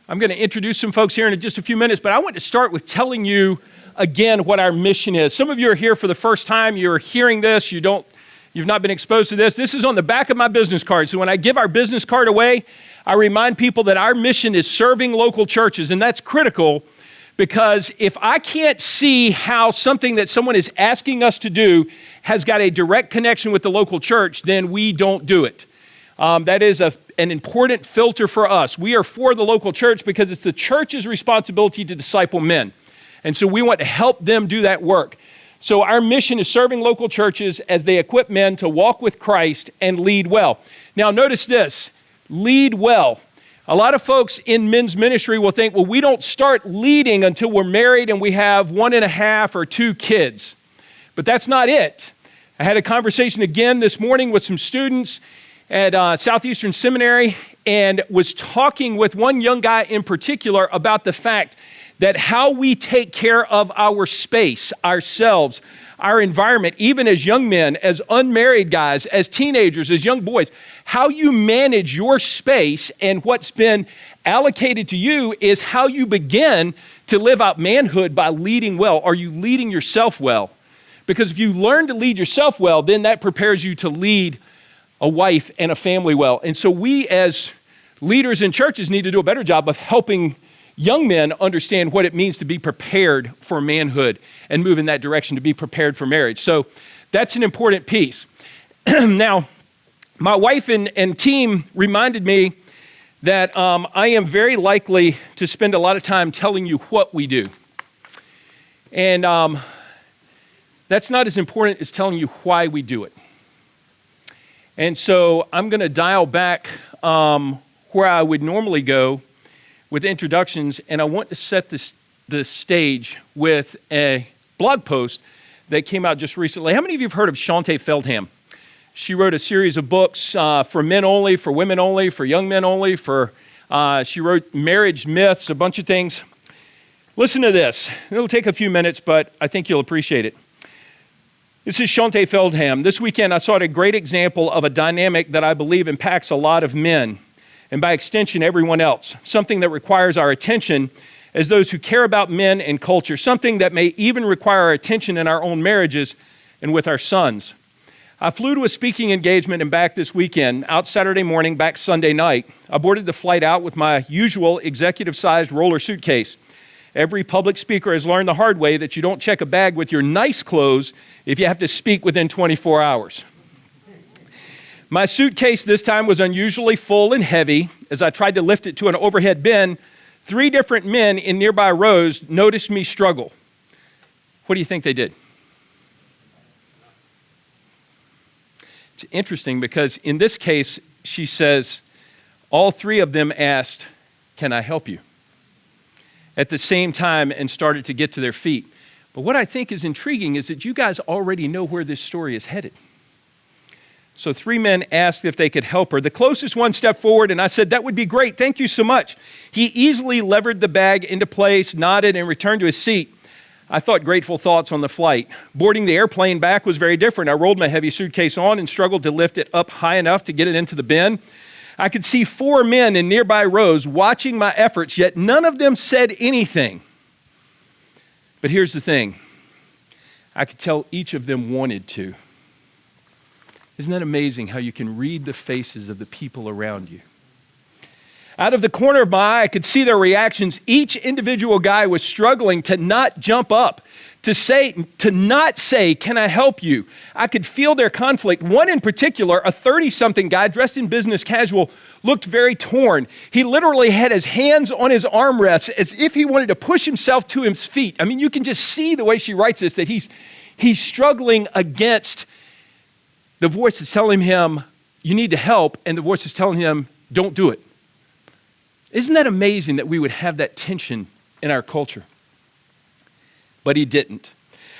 I'm going to introduce some folks here in just a few minutes, but I want to start with telling you again what our mission is. Some of you are here for the first time. You're hearing this. You've not been exposed to this. This is on the back of my business card. So when I give our business card away, I remind people that our mission is serving local churches, and that's critical because if I can't see how something that someone is asking us to do has got a direct connection with the local church, then we don't do it. That is an important filter for us. We are for the local church because it's the church's responsibility to disciple men. And so we want to help them do that work. So our mission is serving local churches as they equip men to walk with Christ and lead well. Now notice this, lead well. A lot of folks in men's ministry will think, well, we don't start leading until we're married and we have 1.5 or 2 kids. But that's not it. I had a conversation again this morning with some students at Southeastern Seminary and was talking with one young guy in particular about the fact that how we take care of our space, ourselves, our environment, even as young men, as unmarried guys, as teenagers, as young boys, how you manage your space and what's been allocated to you is how you begin to live out manhood by leading well. Are you leading yourself well? Because if you learn to lead yourself well, then that prepares you to lead a wife and a family well. And so we as leaders in churches need to do a better job of helping young men understand what it means to be prepared for manhood and move in that direction, to be prepared for marriage. So that's an important piece. Now, my wife and team reminded me that I am very likely to spend a lot of time telling you what we do. And that's not as important as telling you why we do it. And so I'm going to dial back where I would normally go with introductions, and I want to set the stage with a blog post that came out just recently. How many of you have heard of Shaunti Feldhahn? She wrote a series of books for men only, for women only, for young men only, she wrote Marriage Myths, a bunch of things. Listen to this. It'll take a few minutes, but I think you'll appreciate it. This is Shaunti Feldhahn. This weekend, I saw a great example of a dynamic that I believe impacts a lot of men, and by extension, everyone else. Something that requires our attention as those who care about men and culture. Something that may even require our attention in our own marriages and with our sons. I flew to a speaking engagement and back this weekend, out Saturday morning, back Sunday night. I boarded the flight out with my usual executive-sized roller suitcase. Every public speaker has learned the hard way that you don't check a bag with your nice clothes if you have to speak within 24 hours. My suitcase this time was unusually full and heavy. As I tried to lift it to an overhead bin, 3 different men in nearby rows noticed me struggle. What do you think they did? It's interesting because in this case, she says, all 3 of them asked, "Can I help you?" at the same time and started to get to their feet. But what I think is intriguing is that you guys already know where this story is headed. So 3 men asked if they could help her. The closest one stepped forward and I said, "That would be great, thank you so much." He easily levered the bag into place, nodded, and returned to his seat. I thought grateful thoughts on the flight. Boarding the airplane back was very different. I rolled my heavy suitcase on and struggled to lift it up high enough to get it into the bin. I could see 4 men in nearby rows watching my efforts, yet none of them said anything. But here's the thing. I could tell each of them wanted to. Isn't that amazing how you can read the faces of the people around you? Out of the corner of my eye, I could see their reactions. Each individual guy was struggling to not jump up, to not say, "Can I help you?" I could feel their conflict. One in particular, a 30-something guy dressed in business casual, looked very torn. He literally had his hands on his armrests as if he wanted to push himself to his feet. I mean, you can just see the way she writes this, that he's struggling against the voice that's telling him, "You need to help," and the voice is telling him, "Don't do it." Isn't that amazing that we would have that tension in our culture? But he didn't.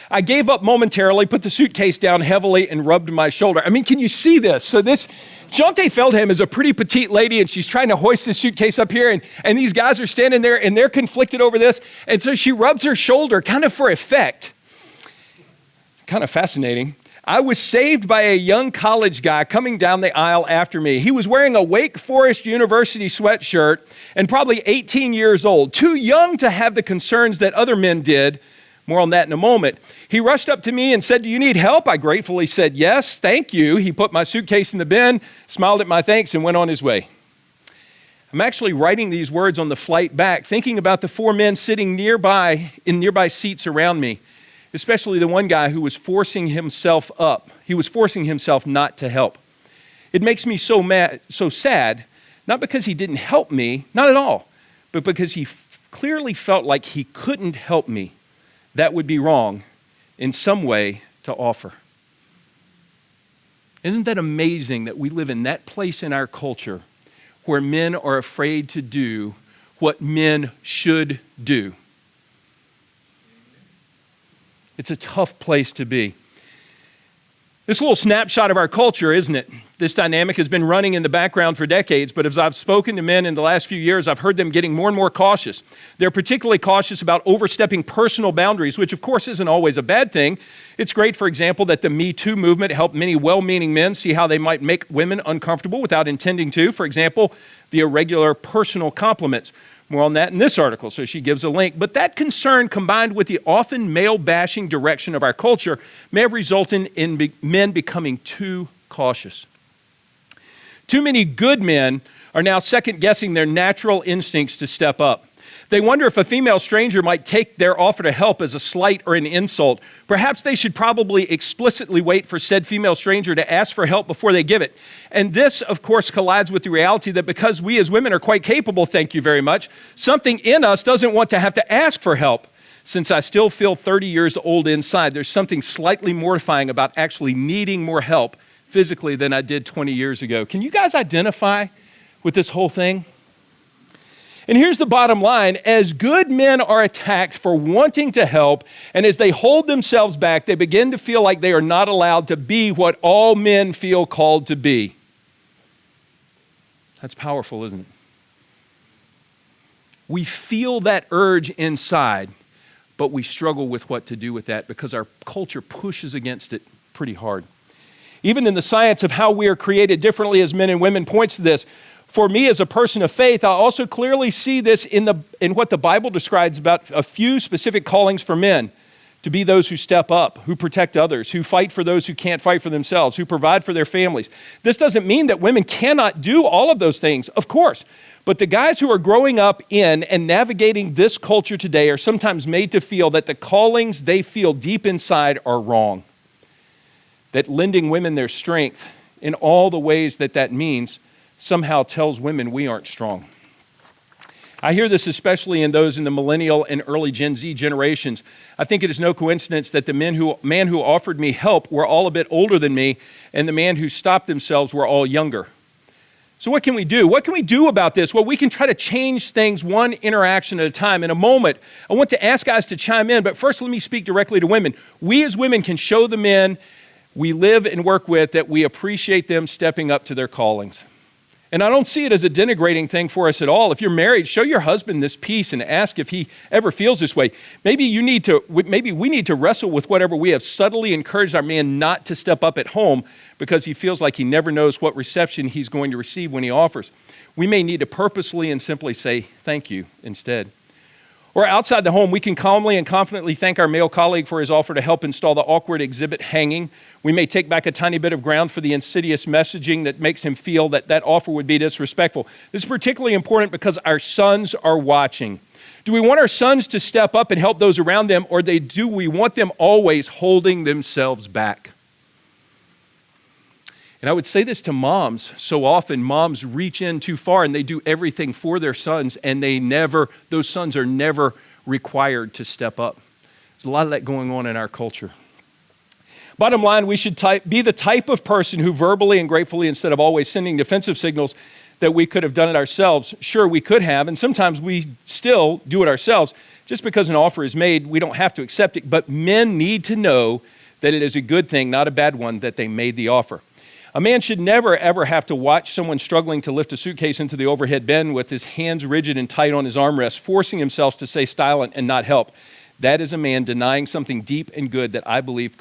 I gave up momentarily, put the suitcase down heavily, and rubbed my shoulder. I mean, can you see this? So this, Shaunti Feldhahn is a pretty petite lady, and she's trying to hoist this suitcase up here, and these guys are standing there, and they're conflicted over this, and so she rubs her shoulder kind of for effect. It's kind of fascinating. I was saved by a young college guy coming down the aisle after me. He was wearing a Wake Forest University sweatshirt and probably 18 years old, too young to have the concerns that other men did. More on that in a moment. He rushed up to me and said, "Do you need help?" I gratefully said, "Yes, thank you." He put my suitcase in the bin, smiled at my thanks, and went on his way. I'm actually writing these words on the flight back, thinking about the four men sitting nearby in nearby seats around me, especially the one guy who was forcing himself up. He was forcing himself not to help. It makes me so mad, so sad, not because he didn't help me, not at all, but because he clearly felt like he couldn't help me. That would be wrong in some way to offer. Isn't that amazing that we live in that place in our culture where men are afraid to do what men should do? It's a tough place to be. This little snapshot of our culture, isn't it? This dynamic has been running in the background for decades, but as I've spoken to men in the last few years, I've heard them getting more and more cautious. They're particularly cautious about overstepping personal boundaries, which of course isn't always a bad thing. It's great, for example, that the Me Too movement helped many well-meaning men see how they might make women uncomfortable without intending to, for example, via regular personal compliments. More on that in this article, so she gives a link. But that concern, combined with the often male-bashing direction of our culture, may have resulted in men becoming too cautious. Too many good men are now second-guessing their natural instincts to step up. They wonder if a female stranger might take their offer to help as a slight or an insult. Perhaps they should probably explicitly wait for said female stranger to ask for help before they give it. And this, of course, collides with the reality that because we as women are quite capable, thank you very much, something in us doesn't want to have to ask for help. Since I still feel 30 years old inside, there's something slightly mortifying about actually needing more help physically than I did 20 years ago. Can you guys identify with this whole thing? And here's the bottom line. As good men are attacked for wanting to help, and as they hold themselves back, they begin to feel like they are not allowed to be what all men feel called to be. That's powerful, isn't it? We feel that urge inside, but we struggle with what to do with that because our culture pushes against it pretty hard. Even in the science of how we are created differently as men and women points to this. For me as a person of faith, I also clearly see this in what the Bible describes about a few specific callings for men. To be those who step up, who protect others, who fight for those who can't fight for themselves, who provide for their families. This doesn't mean that women cannot do all of those things, of course. But the guys who are growing up in and navigating this culture today are sometimes made to feel that the callings they feel deep inside are wrong. That lending women their strength in all the ways that means somehow tells women we aren't strong. I hear this especially in those in the millennial and early Gen Z generations. I think it is no coincidence that the man who offered me help were all a bit older than me, and the man who stopped themselves were all younger. So what can we do? What can we do about this? Well, we can try to change things one interaction at a time. In a moment, I want to ask guys to chime in, but first let me speak directly to women. We as women can show the men we live and work with that we appreciate them stepping up to their callings. And I don't see it as a denigrating thing for us at all. If you're married, show your husband this peace and ask if he ever feels this way. Maybe we need to wrestle with whatever we have subtly encouraged our man not to step up at home because he feels like he never knows what reception he's going to receive when he offers. We may need to purposely and simply say thank you instead. Or outside the home, we can calmly and confidently thank our male colleague for his offer to help install the awkward exhibit hanging. We may take back a tiny bit of ground for the insidious messaging that makes him feel that offer would be disrespectful. This is particularly important because our sons are watching. Do we want our sons to step up and help those around them, or do we want them always holding themselves back? And I would say this to moms. So often moms reach in too far and they do everything for their sons, and those sons are never required to step up. There's a lot of that going on in our culture. Bottom line, we should be the type of person who verbally and gratefully, instead of always sending defensive signals that we could have done it ourselves. Sure, we could have, and sometimes we still do it ourselves. Just because an offer is made, we don't have to accept it, but men need to know that it is a good thing, not a bad one, that they made the offer. A man should never, ever have to watch someone struggling to lift a suitcase into the overhead bin with his hands rigid and tight on his armrest, forcing himself to stay silent and not help. That is a man denying something deep and good that I believe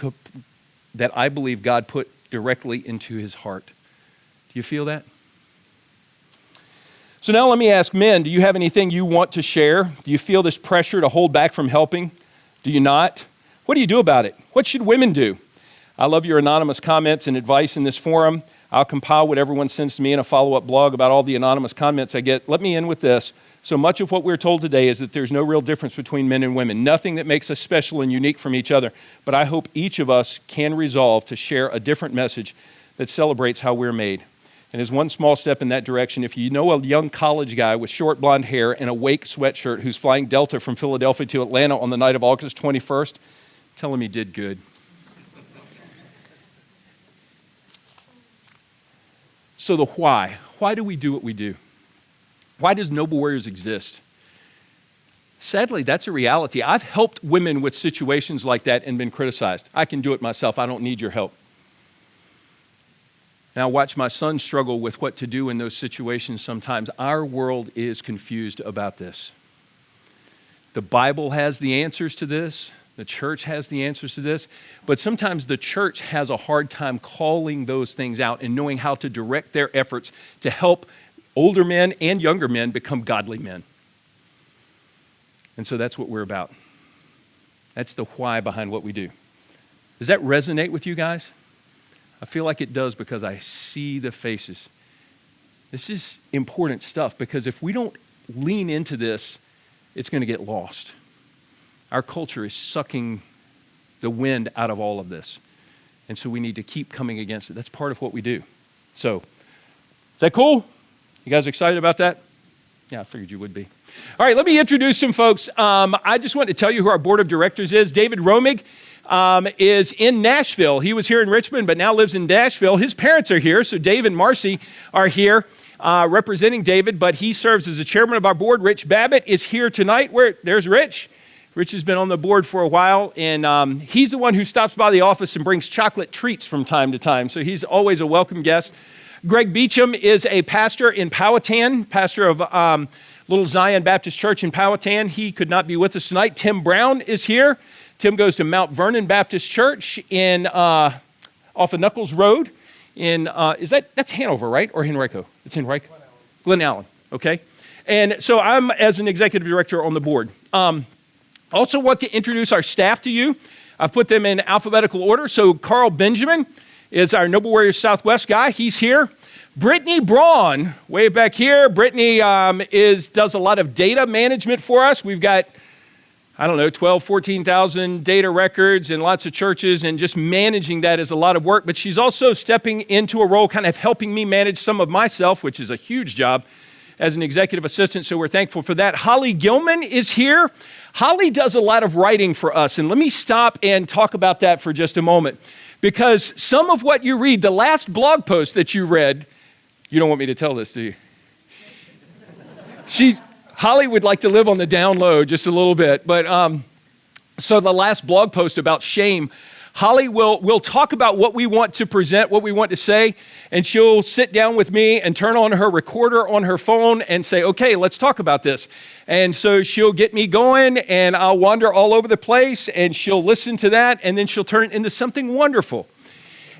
that I believe God put directly into his heart. Do you feel that? So now let me ask men, do you have anything you want to share? Do you feel this pressure to hold back from helping? Do you not? What do you do about it? What should women do? I love your anonymous comments and advice in this forum. I'll compile what everyone sends to me in a follow-up blog about all the anonymous comments I get. Let me end with this. So much of what we're told today is that there's no real difference between men and women, nothing that makes us special and unique from each other. But I hope each of us can resolve to share a different message that celebrates how we're made. And as one small step in that direction, if you know a young college guy with short blonde hair and a Wake sweatshirt who's flying Delta from Philadelphia to Atlanta on the night of August 21st, tell him he did good. So the why. Why do we do what we do? Why does Noble Warriors exist? Sadly, that's a reality. I've helped women with situations like that and been criticized. I can do it myself. I don't need your help. Now watch my son struggle with what to do in those situations sometimes. Our world is confused about this. The Bible has the answers to this. The church has the answers to this. But sometimes the church has a hard time calling those things out and knowing how to direct their efforts to help older men and younger men become godly men. And so that's what we're about. That's the why behind what we do. Does that resonate with you guys? I feel like it does because I see the faces. This is important stuff because if we don't lean into this, it's going to get lost. Our culture is sucking the wind out of all of this. And so we need to keep coming against it. That's part of what we do. So, is that cool? You guys excited about that? Yeah, I figured you would be. All right, let me introduce some folks. I just want to tell you who our board of directors is. David Romig is in Nashville. He was here in Richmond, but now lives in Nashville. His parents are here, so Dave and Marcy are here representing David, but he serves as the chairman of our board. Rich Babbitt is here tonight. There's Rich. Rich has been on the board for a while, and he's the one who stops by the office and brings chocolate treats from time to time, so he's always a welcome guest. Greg Beecham is a pastor in Powhatan, pastor of Little Zion Baptist Church in Powhatan. He could not be with us tonight. Tim Brown is here. Tim goes to Mount Vernon Baptist Church in off of Knuckles Road. That's Hanover, right? Or Henrico? It's Henrico. Glen Allen. Okay. And so I'm as an executive director on the board. Also want to introduce our staff to you. I've put them in alphabetical order. So Carl Benjamin is our Noble Warriors Southwest guy. He's here. Brittany Braun, way back here. Brittany does a lot of data management for us. We've got, 14,000 data records in lots of churches, and just managing that is a lot of work. But she's also stepping into a role kind of helping me manage some of myself, which is a huge job as an executive assistant, so we're thankful for that. Holly Gilman is here. Holly does a lot of writing for us, and let me stop and talk about that for just a moment. Because some of what you read, the last blog post that you read, you don't want me to tell this, do you? Holly would like to live on the down low just a little bit. But so the last blog post about shame, Holly will talk about what we want to present, what we want to say, and she'll sit down with me and turn on her recorder on her phone and say, okay, let's talk about this. And so she'll get me going, and I'll wander all over the place, and she'll listen to that, and then she'll turn it into something wonderful.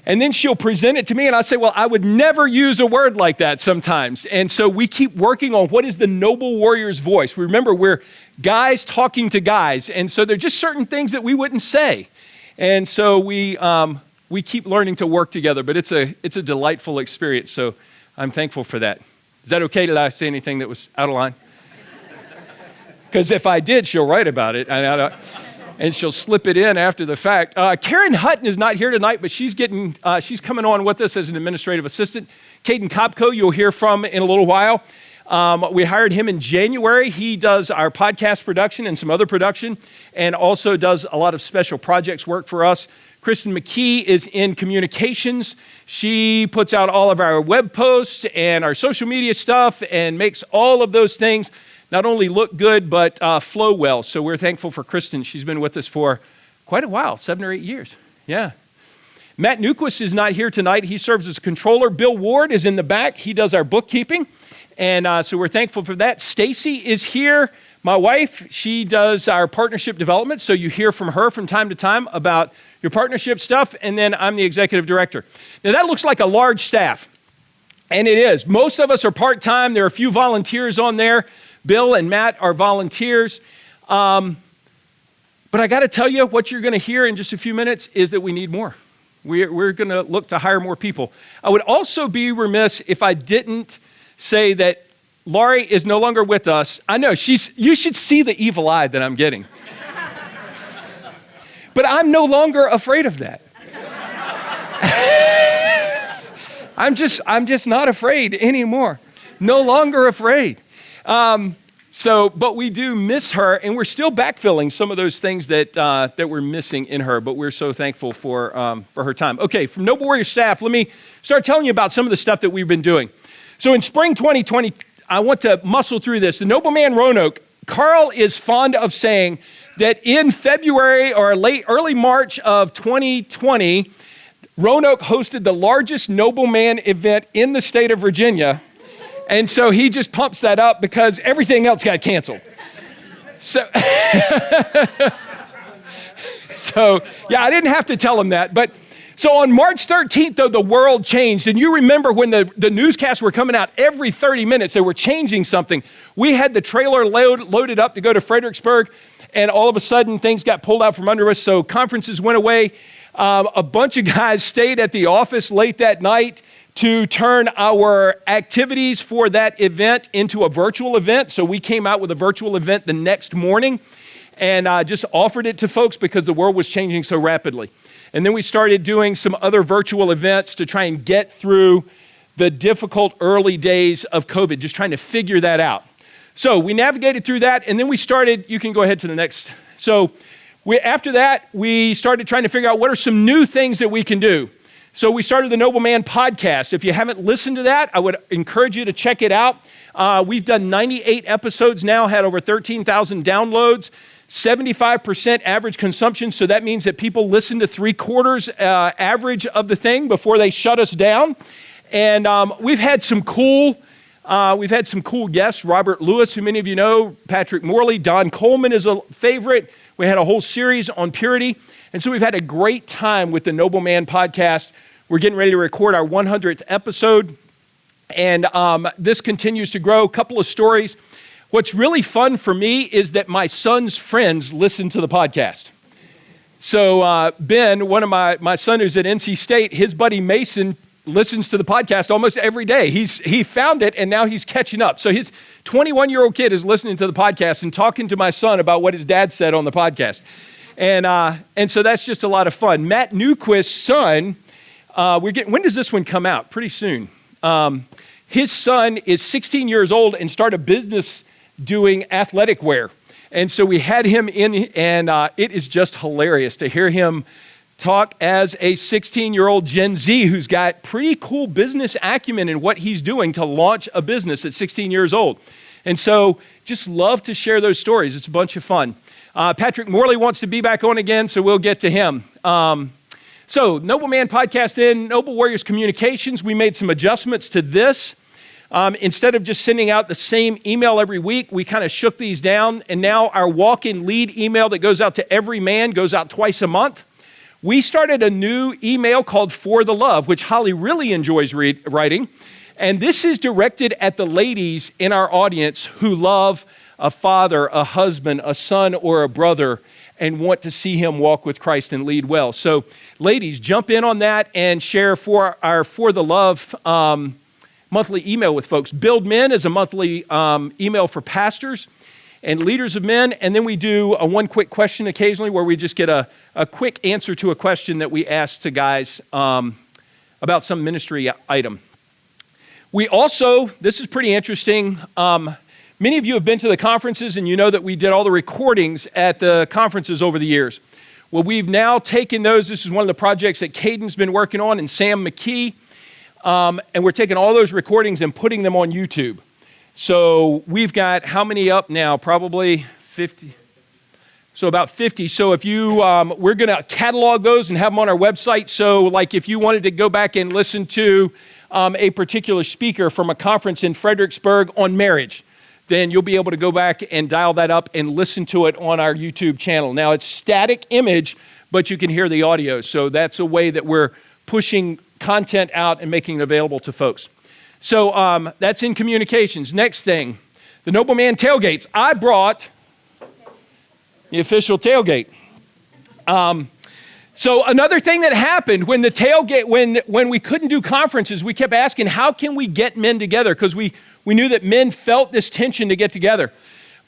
And then she'll present it to me, and I say, well, I would never use a word like that sometimes. And so we keep working on what is the Noble Warrior's voice. Remember, we're guys talking to guys, and so there are just certain things that we wouldn't say. And so we keep learning to work together, but it's a delightful experience, so I'm thankful for that. Is that okay? Did I say anything that was out of line? Because if I did, she'll write about it, and she'll slip it in after the fact. Karen Hutton is not here tonight, but she's coming on with us as an administrative assistant. Kaden Kopko, you'll hear from in a little while. We hired him in January. He does our podcast production and some other production, and also does a lot of special projects work for us. Kristen McKee is in communications. She puts out all of our web posts and our social media stuff and makes all of those things not only look good, but flow well. So we're thankful for Kristen. She's been with us for quite a while, 7 or 8 years. Yeah. Matt Newquist is not here tonight. He serves as a controller. Bill Ward is in the back. He does our bookkeeping. And so we're thankful for that. Stacy is here. My wife, she does our partnership development, so you hear from her from time to time about your partnership stuff, and then I'm the executive director. Now that looks like a large staff, and it is. Most of us are part-time. There are a few volunteers on there. Bill and Matt are volunteers. But I got to tell you, what you're going to hear in just a few minutes is that we need more. We're going to look to hire more people. I would also be remiss if I didn't say that Laurie is no longer with us. I know, you should see the evil eye that I'm getting. But I'm no longer afraid of that. I'm just not afraid anymore. No longer afraid. But we do miss her, and we're still backfilling some of those things that we're missing in her, but we're so thankful for her time. Okay, from Noble Warrior staff, let me start telling you about some of the stuff that we've been doing. So in spring 2020, I want to muscle through this. The nobleman Roanoke, Carl is fond of saying that in February or early March of 2020, Roanoke hosted the largest nobleman event in the state of Virginia. And so he just pumps that up because everything else got canceled. So yeah, I didn't have to tell him that. But so on March 13th, though, the world changed. And you remember when the newscasts were coming out every 30 minutes, they were changing something. We had the trailer loaded up to go to Fredericksburg, and all of a sudden things got pulled out from under us. So conferences went away. A bunch of guys stayed at the office late that night to turn our activities for that event into a virtual event. So we came out with a virtual event the next morning and just offered it to folks because the world was changing so rapidly. And then we started doing some other virtual events to try and get through the difficult early days of COVID, just trying to figure that out. So we navigated through that, and then we started, you can go ahead to the next. So after that, we started trying to figure out what are some new things that we can do. So we started the Nobleman podcast. If you haven't listened to that, I would encourage you to check it out. We've done 98 episodes now, had over 13,000 downloads, 75% average consumption. So that means that people listen to 3/4 average of the thing before they shut us down. And we've had some cool guests. Robert Lewis, who many of you know, Patrick Morley, Don Coleman is a favorite. We had a whole series on purity. And so we've had a great time with the Nobleman podcast. We're getting ready to record our 100th episode. And this continues to grow. A couple of stories. What's really fun for me is that my son's friends listen to the podcast. So Ben, one of my son who's at NC State, his buddy Mason listens to the podcast almost every day. He found it, and now he's catching up. So his 21-year-old kid is listening to the podcast and talking to my son about what his dad said on the podcast. And so that's just a lot of fun. Matt Newquist's son, when does this one come out? Pretty soon. His son is 16 years old and started a business doing athletic wear. And so we had him in, and it is just hilarious to hear him talk as a 16-year-old Gen Z who's got pretty cool business acumen in what he's doing to launch a business at 16 years old. And so just love to share those stories. It's a bunch of fun. Patrick Morley wants to be back on again, so we'll get to him. So Nobleman podcast then, Noble Warriors Communications, we made some adjustments to this. Instead of just sending out the same email every week, we kind of shook these down, and now our walk-in lead email that goes out to every man goes out twice a month. We started a new email called For the Love, which Holly really enjoys writing, and this is directed at the ladies in our audience who love a father, a husband, a son, or a brother, and want to see him walk with Christ and lead well. So ladies, jump in on that and share For the Love monthly email with folks. Build Men is a monthly email for pastors and leaders of men. And then we do a one quick question occasionally where we just get a quick answer to a question that we ask to guys about some ministry item. We also, this is pretty interesting. Many of you have been to the conferences and you know that we did all the recordings at the conferences over the years. Well, we've now taken those. This is one of the projects that Kaden's been working on and Sam McKee. And we're taking all those recordings and putting them on YouTube. So we've got how many up now? Probably 50. So about 50. So if you, we're going to catalog those and have them on our website. So like if you wanted to go back and listen to a particular speaker from a conference in Fredericksburg on marriage, then you'll be able to go back and dial that up and listen to it on our YouTube channel. Now, it's static image, but you can hear the audio. So that's a way that we're pushing content out and making it available to folks. So that's in communications. Next thing, the Nobleman tailgates. I brought the official tailgate. So another thing that happened when the tailgate, when we couldn't do conferences, we kept asking, how can we get men together? Because we knew that men felt this tension to get together.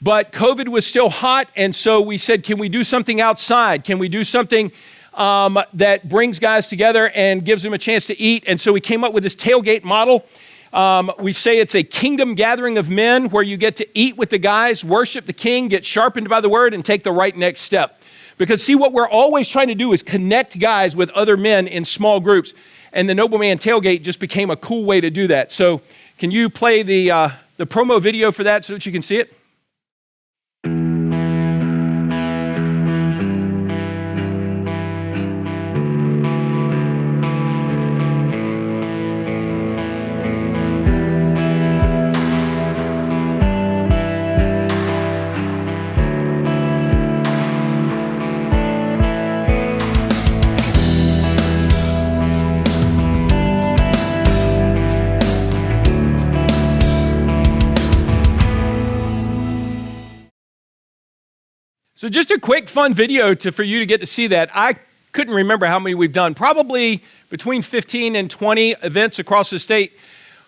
But COVID was still hot, and so we said, can we do something outside? Can we do something that brings guys together and gives them a chance to eat? And so we came up with this tailgate model. We say it's a kingdom gathering of men where you get to eat with the guys, worship the king, get sharpened by the word, and take the right next step. Because see, what we're always trying to do is connect guys with other men in small groups. And the Nobleman tailgate just became a cool way to do that. So can you play the promo video for that so that you can see it? So just a quick fun video for you to get to see that. I couldn't remember how many we've done, probably between 15 and 20 events across the state.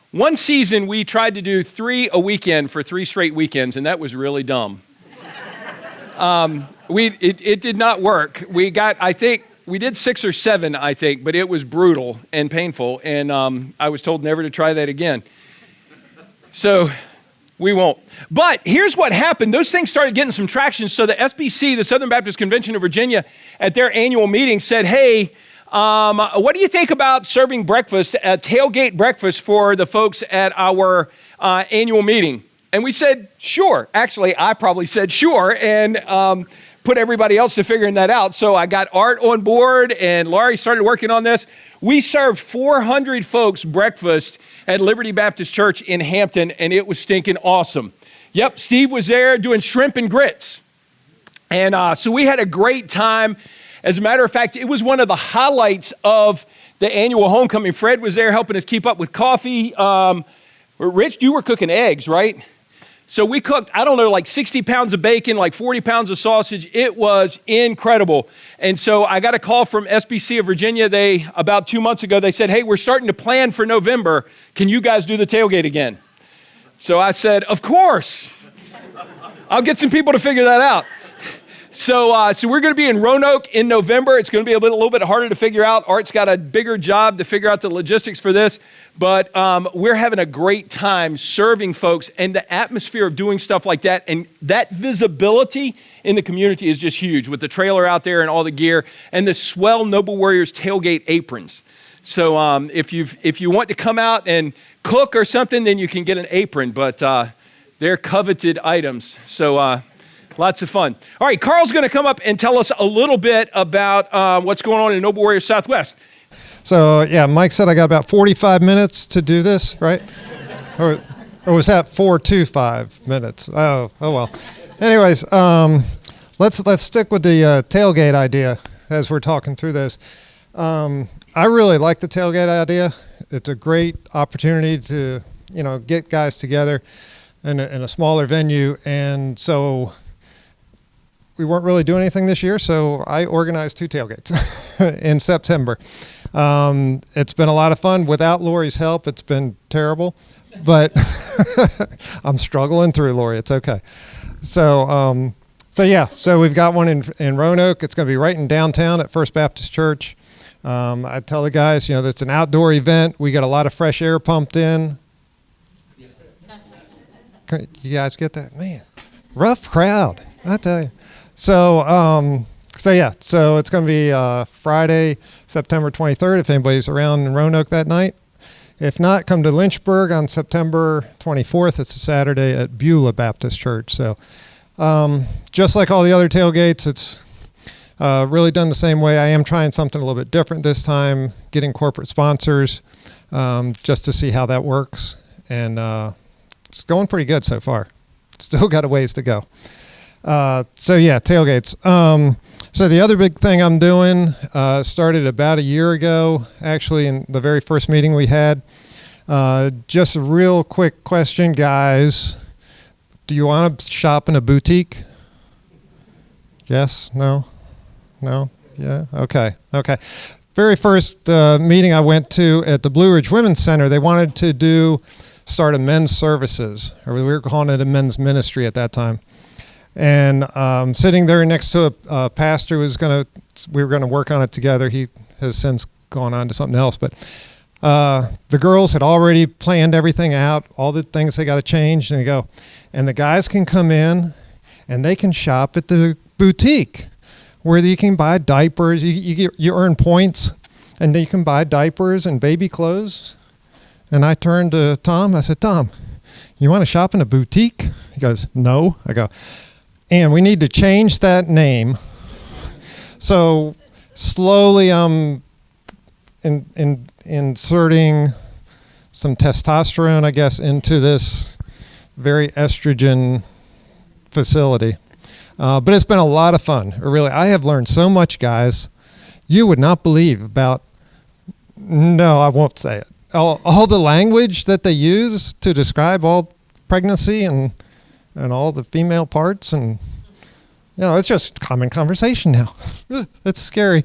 One season we tried to do 3 a weekend for 3 straight weekends, and that was really dumb. It did not work. We did 6 or 7, I think, but it was brutal and painful, and I was told never to try that again. So we won't. But here's what happened. Those things started getting some traction. So the SBC, the Southern Baptist Convention of Virginia, at their annual meeting said, hey, what do you think about serving breakfast, a tailgate breakfast for the folks at our annual meeting? And we said, sure. Actually, I probably said sure and put everybody else to figuring that out. So I got Art on board and Laurie started working on this. We served 400 folks breakfast at Liberty Baptist Church in Hampton, and it was stinking awesome. Yep, Steve was there doing shrimp and grits. And so we had a great time. As a matter of fact, it was one of the highlights of the annual homecoming. Fred was there helping us keep up with coffee. Rich, you were cooking eggs, right? So we cooked, like 60 pounds of bacon, like 40 pounds of sausage. It was incredible. And so I got a call from SBC of Virginia. About 2 months ago, they said, hey, we're starting to plan for November. Can you guys do the tailgate again? So I said, of course. I'll get some people to figure that out. So we're going to be in Roanoke in November. It's going to be a little bit harder to figure out. Art's got a bigger job to figure out the logistics for this. But we're having a great time serving folks, and the atmosphere of doing stuff like that and that visibility in the community is just huge with the trailer out there and all the gear and the swell Noble Warriors tailgate aprons. So if you want to come out and cook or something, then you can get an apron, but they're coveted items. So lots of fun. All right, Carl's going to come up and tell us a little bit about what's going on in Noble Warriors Southwest. So, yeah, Mike said I got about 45 minutes to do this, right? or was that 4 to 5 minutes? Oh well. Anyways, let's stick with the tailgate idea as we're talking through this. I really like the tailgate idea. It's a great opportunity to, get guys together in a smaller venue. And so we weren't really doing anything this year, so I organized 2 tailgates in September. It's been a lot of fun. Without Lori's help, it's been terrible, but I'm struggling through, Lori. It's okay. So we've got one in Roanoke. It's going to be right in downtown at First Baptist Church. I tell the guys, it's an outdoor event. We got a lot of fresh air pumped in. You guys get that? Man, rough crowd, I tell you. So it's going to be Friday, September 23rd, if anybody's around in Roanoke that night. If not, come to Lynchburg on September 24th. It's a Saturday at Beulah Baptist Church. So just like all the other tailgates, it's really done the same way. I am trying something a little bit different this time, getting corporate sponsors. just to see how that works. And it's going pretty good so far. Still got a ways to go. So yeah, tailgates. So the other big thing I'm doing started about a year ago, actually, in the very first meeting we had. Just a real quick question, guys. Do you want to shop in a boutique? Yes? No? No? Yeah? Okay. Very first meeting I went to at the Blue Ridge Women's Center, they wanted to start a men's services, or we were calling it a men's ministry at that time. And sitting there next to a pastor we were going to work on it together. He has since gone on to something else, but the girls had already planned everything out, all the things they got to change, and they go, and the guys can come in and they can shop at the boutique where you can buy diapers. You earn points, and then you can buy diapers and baby clothes. And I turned to Tom. I said, Tom, you want to shop in a boutique? He goes, no. I go, and we need to change that name. So slowly I'm inserting some testosterone, I guess, into this very estrogen facility. But it's been a lot of fun. Really, I have learned so much, guys. You would not believe about, no, I won't say it. All the language that they use to describe all pregnancy and all the female parts, and it's just common conversation now. It's scary.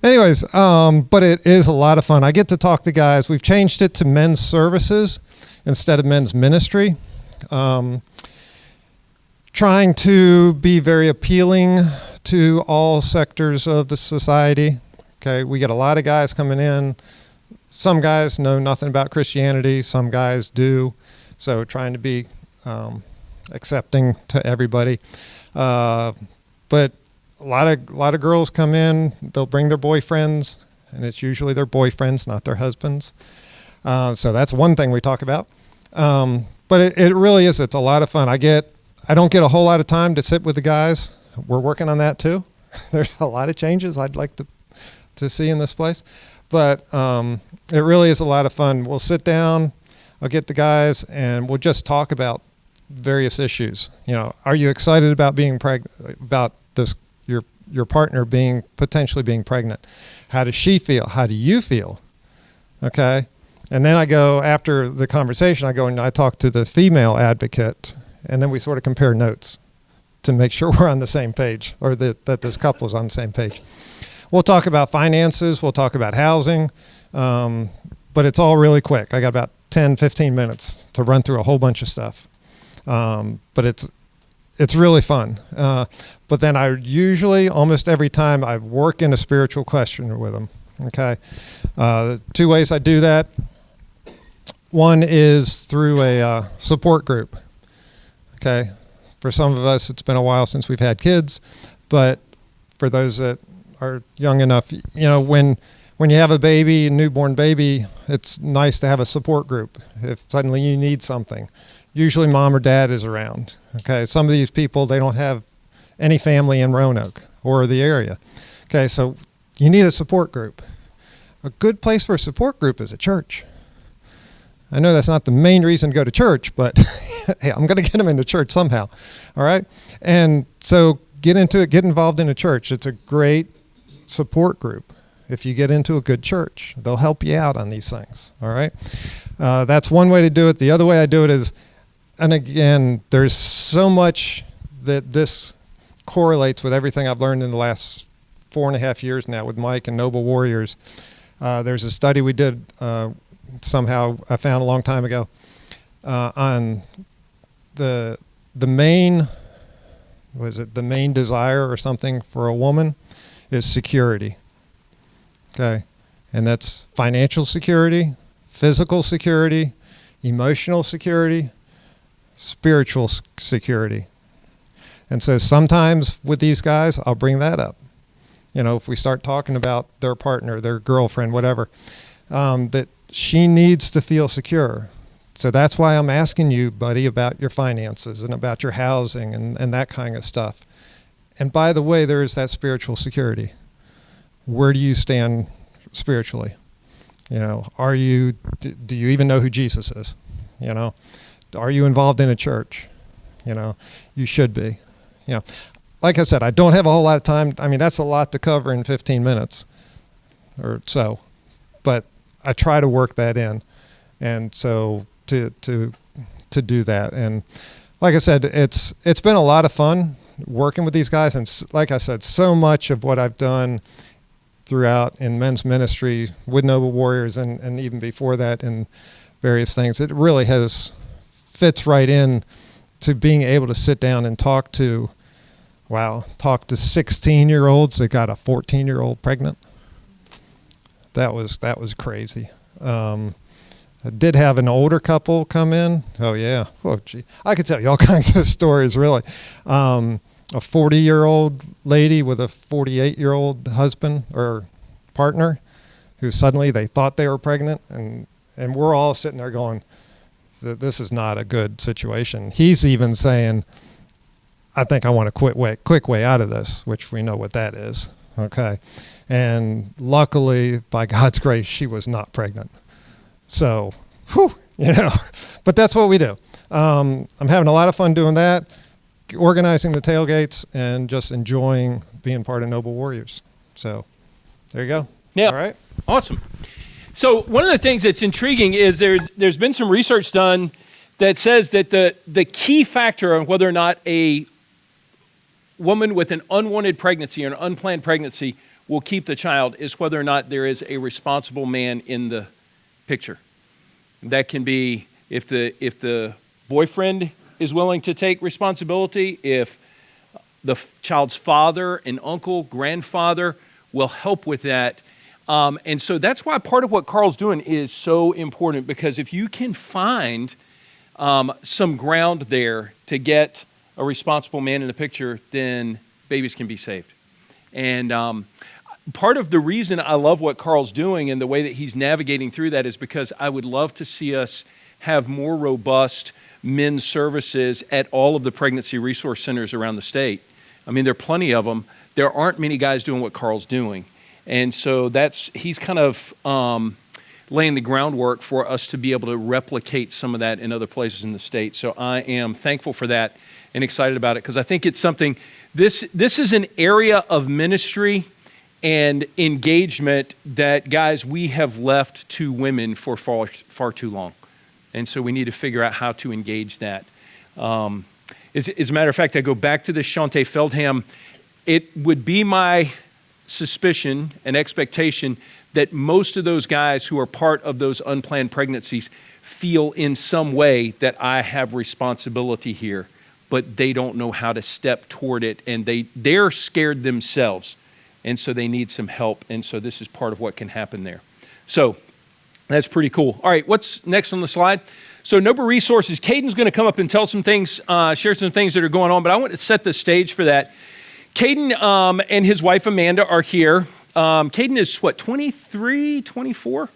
Anyways, but it is a lot of fun. I get to talk to guys. We've changed it to men's services instead of men's ministry. Trying to be very appealing to all sectors of the society. Okay, we get a lot of guys coming in. Some guys know nothing about Christianity. Some guys do. So trying to be accepting to everybody. But a lot of girls come in. They'll bring their boyfriends, and it's usually their boyfriends, not their husbands. So that's one thing we talk about. But it really is. It's a lot of fun. I don't get a whole lot of time to sit with the guys. We're working on that too. There's a lot of changes I'd like to see in this place. But it really is a lot of fun. We'll sit down, I'll get the guys, and we'll just talk about various issues. Are you excited about being pregnant, about this, your partner potentially being pregnant? How does she feel? How do you feel? Okay. And then I go, after the conversation, I go and I talk to the female advocate, and then we sort of compare notes to make sure we're on the same page, or that this couple is on the same page. We'll talk about finances. We'll talk about housing. But it's all really quick. I got about 10, 15 minutes to run through a whole bunch of stuff. But it's really fun. But then I usually, almost every time, I work in a spiritual question with them. Okay. 2 ways I do that. One is through a support group. Okay. For some of us, it's been a while since we've had kids, but for those that are young enough, when you have a newborn baby, it's nice to have a support group if suddenly you need something. Usually mom or dad is around. Okay. Some of these people, they don't have any family in Roanoke or the area. Okay. So you need a support group. A good place for a support group is a church. I know that's not the main reason to go to church, but hey, I'm going to get them into church somehow. All right. And so get into it, get involved in a church. It's a great support group. If you get into a good church, they'll help you out on these things. All right. That's one way to do it. The other way I do it is, and again, there's so much that this correlates with everything I've learned in the last 4.5 years now with Mike and Noble Warriors. There's a study we did, somehow I found a long time ago, on the main desire or something for a woman is security. Okay. And that's financial security, physical security, emotional security, spiritual security. And so sometimes with these guys, I'll bring that up. If we start talking about their partner, their girlfriend, whatever, that she needs to feel secure. So that's why I'm asking you, buddy, about your finances and about your housing and that kind of stuff. And by the way, there is that spiritual security. Where do you stand spiritually? You know, do you even know who Jesus is? You know, are you involved in a church? You know, you should be. You know, like I said, I don't have a whole lot of time. I mean, that's a lot to cover in 15 minutes or so, but I try to work that in. And so to do that. And like I said, it's been a lot of fun working with these guys. And like I said, so much of what I've done throughout in men's ministry with Noble Warriors and even before that in various things, it really fits right in to being able to sit down and talk to 16-year-olds that got a 14-year-old pregnant. That was crazy. I did have an older couple come in. Oh yeah. Oh gee, I could tell you all kinds of stories, really. A 40-year-old lady with a 48-year-old husband or partner who suddenly they thought they were pregnant, and we're all sitting there going, this is not a good situation. He's even saying, I think I want a quick way out of this, which we know what that is. Okay. And luckily, by God's grace, she was not pregnant. So, you know, but that's what we do. I'm having a lot of fun doing that, organizing the tailgates, and just enjoying being part of Noble Warriors. So there you go. Yeah. All right. Awesome. So one of the things that's intriguing is there's been some research done that says that the key factor on whether or not a woman with an unwanted pregnancy or an unplanned pregnancy will keep the child is whether or not there is a responsible man in the picture. That can be if the boyfriend is willing to take responsibility, if the child's father and uncle, grandfather will help with that. And so that's why part of what Carl's doing is so important, because if you can find some ground there to get a responsible man in the picture, then babies can be saved. And part of the reason I love what Carl's doing and the way that he's navigating through that is because I would love to see us have more robust men's services at all of the pregnancy resource centers around the state. I mean, there are plenty of them. There aren't many guys doing what Carl's doing. And so he's kind of laying the groundwork for us to be able to replicate some of that in other places in the state. So I am thankful for that and excited about it, because I think it's something, this is an area of ministry and engagement that, guys, we have left to women for far too long. And so we need to figure out how to engage that. As a matter of fact, I go back to this Shante Feldham. It would be my suspicion and expectation that most of those guys who are part of those unplanned pregnancies feel in some way that I have responsibility here, but they don't know how to step toward it, and they're scared themselves, and so they need some help, and so this is part of what can happen there. So that's pretty cool. All right, what's next on the slide? So Noble Resources, Kaden's going to come up and tell some things, share some things that are going on, but I want to set the stage for that. Kaden and his wife Amanda are here. Kaden is, 23, 24?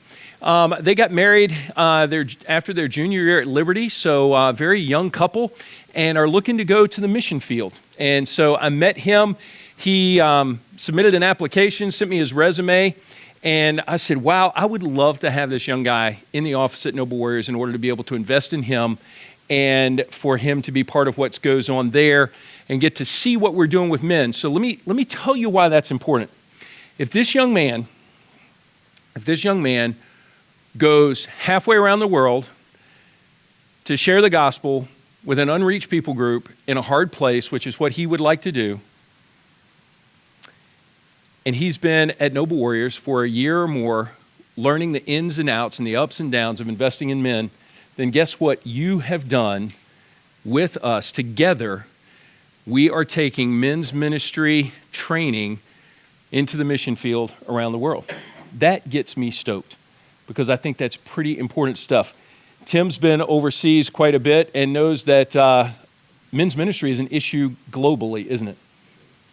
They got married after their junior year at Liberty, so a very young couple, and are looking to go to the mission field. And so I met him. He submitted an application, sent me his resume, and I said, wow, I would love to have this young guy in the office at Noble Warriors in order to be able to invest in him and for him to be part of what goes on there and get to see what we're doing with men. So let me tell you why that's important. If this young man goes halfway around the world to share the gospel with an unreached people group in a hard place, which is what he would like to do, and he's been at Noble Warriors for a year or more, learning the ins and outs and the ups and downs of investing in men, then guess what you have done with us together? We are taking men's ministry training into the mission field around the world. That gets me stoked, because I think that's pretty important stuff. Tim's been overseas quite a bit and knows that men's ministry is an issue globally, isn't it?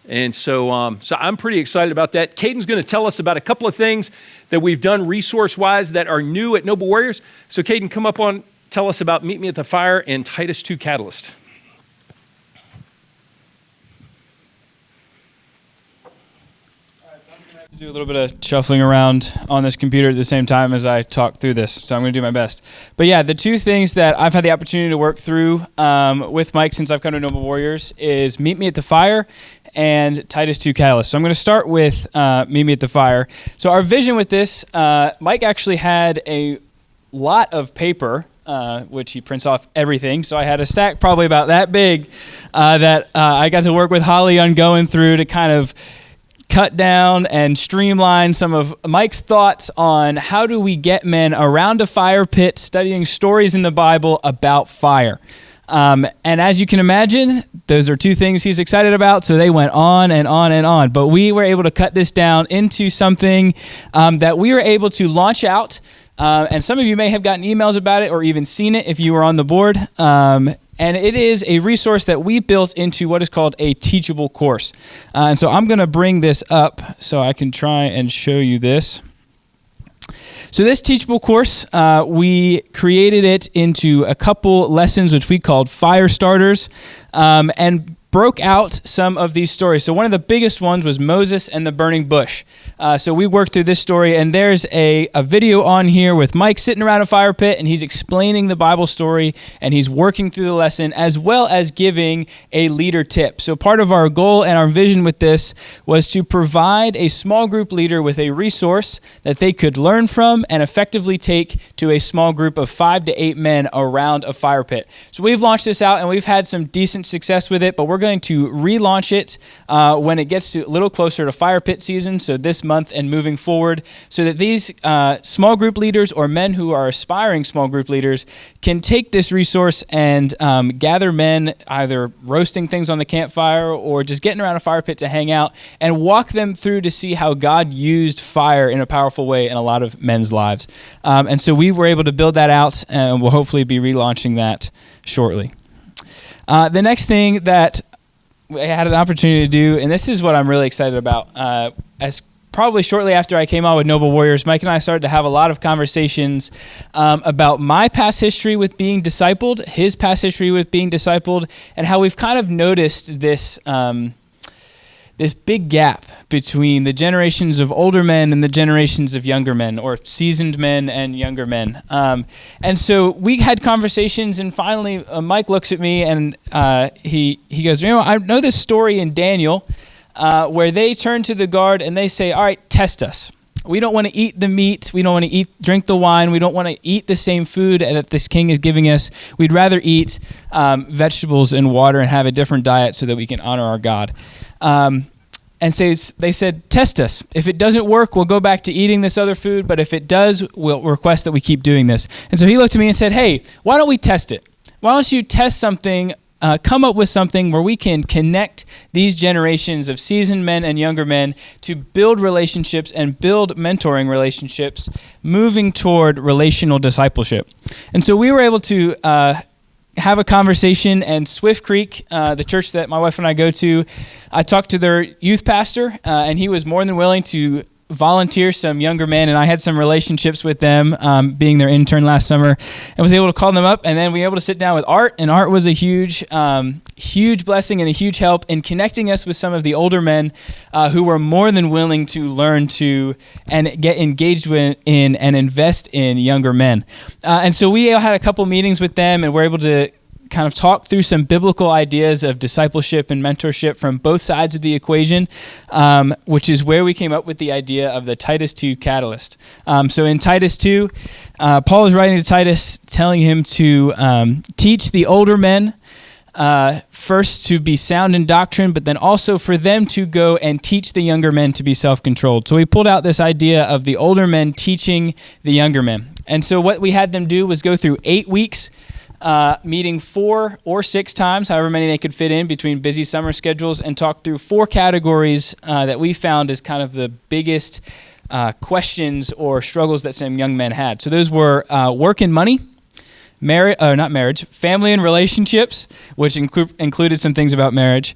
And so I'm pretty excited about that. Kaden's going to tell us about a couple of things that we've done resource-wise that are new at Noble Warriors. So Kaden, come up tell us about Meet Me at the Fire and Titus 2 Catalyst. Do a little bit of shuffling around on this computer at the same time as I talk through this, so I'm going to do my best. But yeah, the two things that I've had the opportunity to work through with Mike since I've come to Noble Warriors is Meet Me at the Fire and Titus 2 Catalyst. So I'm going to start with Meet Me at the Fire. So our vision with this, Mike actually had a lot of paper, which he prints off everything. So I had a stack probably about that big that I got to work with Holly on going through to kind of cut down and streamline some of Mike's thoughts on how do we get men around a fire pit studying stories in the Bible about fire. And as you can imagine, those are two things he's excited about, so they went on and on and on. But we were able to cut this down into something that we were able to launch out, and some of you may have gotten emails about it or even seen it if you were on the board. And it is a resource that we built into what is called a teachable course. And so I'm going to bring this up so I can try and show you this. So this teachable course, we created it into a couple lessons, which we called fire starters, and broke out some of these stories. So one of the biggest ones was Moses and the burning bush. So we worked through this story, and there's a video on here with Mike sitting around a fire pit, and he's explaining the Bible story, and he's working through the lesson, as well as giving a leader tip. So part of our goal and our vision with this was to provide a small group leader with a resource that they could learn from and effectively take to a small group of 5 to 8 men around a fire pit. So we've launched this out, and we've had some decent success with it, but we're going to relaunch it when it gets to a little closer to fire pit season, so this month and moving forward, so that these small group leaders or men who are aspiring small group leaders can take this resource and gather men either roasting things on the campfire or just getting around a fire pit to hang out and walk them through to see how God used fire in a powerful way in a lot of men's lives. And so we were able to build that out, and we'll hopefully be relaunching that shortly. The next thing that I had an opportunity to do, and this is what I'm really excited about, as probably shortly after I came on with Noble Warriors, Mike and I started to have a lot of conversations about my past history with being discipled, his past history with being discipled, and how we've kind of noticed this this big gap between the generations of older men and the generations of younger men, or seasoned men and younger men. And so we had conversations, and finally Mike looks at me and he goes, I know this story in Daniel where they turn to the guard and they say, all right, test us. We don't want to eat the meat. We don't want to drink the wine. We don't want to eat the same food that this king is giving us. We'd rather eat vegetables and water and have a different diet so that we can honor our God. And so they said, test us. If it doesn't work, we'll go back to eating this other food. But if it does, we'll request that we keep doing this. And so he looked at me and said, hey, why don't we test it? Why don't you test something, come up with something where we can connect these generations of seasoned men and younger men to build relationships and build mentoring relationships, moving toward relational discipleship. And so we were able to have a conversation, and Swift Creek, the church that my wife and I go to, I talked to their youth pastor, and he was more than willing to volunteer some younger men, and I had some relationships with them, being their intern last summer, and was able to call them up, and then we were able to sit down with Art, and Art was a huge blessing and a huge help in connecting us with some of the older men who were more than willing to learn to and get engaged in and invest in younger men. And so we had a couple meetings with them, and we're able to kind of talk through some biblical ideas of discipleship and mentorship from both sides of the equation, which is where we came up with the idea of the Titus 2 catalyst. So in Titus 2, Paul is writing to Titus, telling him to teach the older men first to be sound in doctrine, but then also for them to go and teach the younger men to be self-controlled. So we pulled out this idea of the older men teaching the younger men. And so what we had them do was go through 8 weeks, meeting 4 or 6 times, however many they could fit in between busy summer schedules, and talk through 4 categories that we found as kind of the biggest questions or struggles that some young men had. So those were work and money, family and relationships, which included some things about marriage,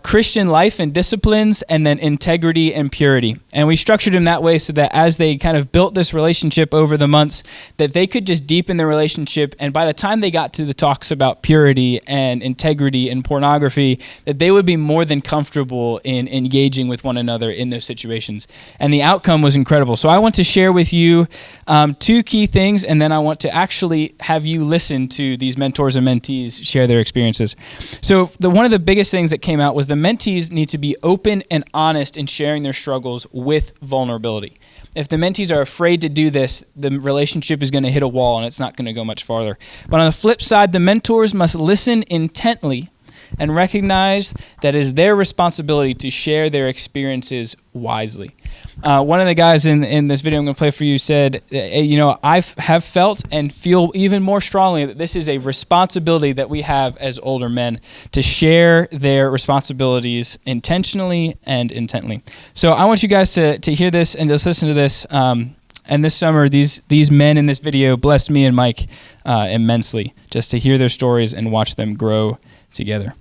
Christian life and disciplines, and then integrity and purity. And we structured them that way so that as they kind of built this relationship over the months, that they could just deepen the relationship. And by the time they got to the talks about purity and integrity and pornography, that they would be more than comfortable in engaging with one another in those situations. And the outcome was incredible. So I want to share with you 2 key things, and then I want to actually have you listen to these mentors and mentees share their experiences. So one of the biggest things that came out was the mentees need to be open and honest in sharing their struggles with vulnerability. If the mentees are afraid to do this, the relationship is going to hit a wall and it's not going to go much farther. But on the flip side, the mentors must listen intently and recognize that it is their responsibility to share their experiences wisely. One of the guys in this video I'm going to play for you said, I have felt and feel even more strongly that this is a responsibility that we have as older men to share their responsibilities intentionally and intently. So I want you guys to hear this and just listen to this. And this summer, these men in this video blessed me and Mike immensely, just to hear their stories and watch them grow together.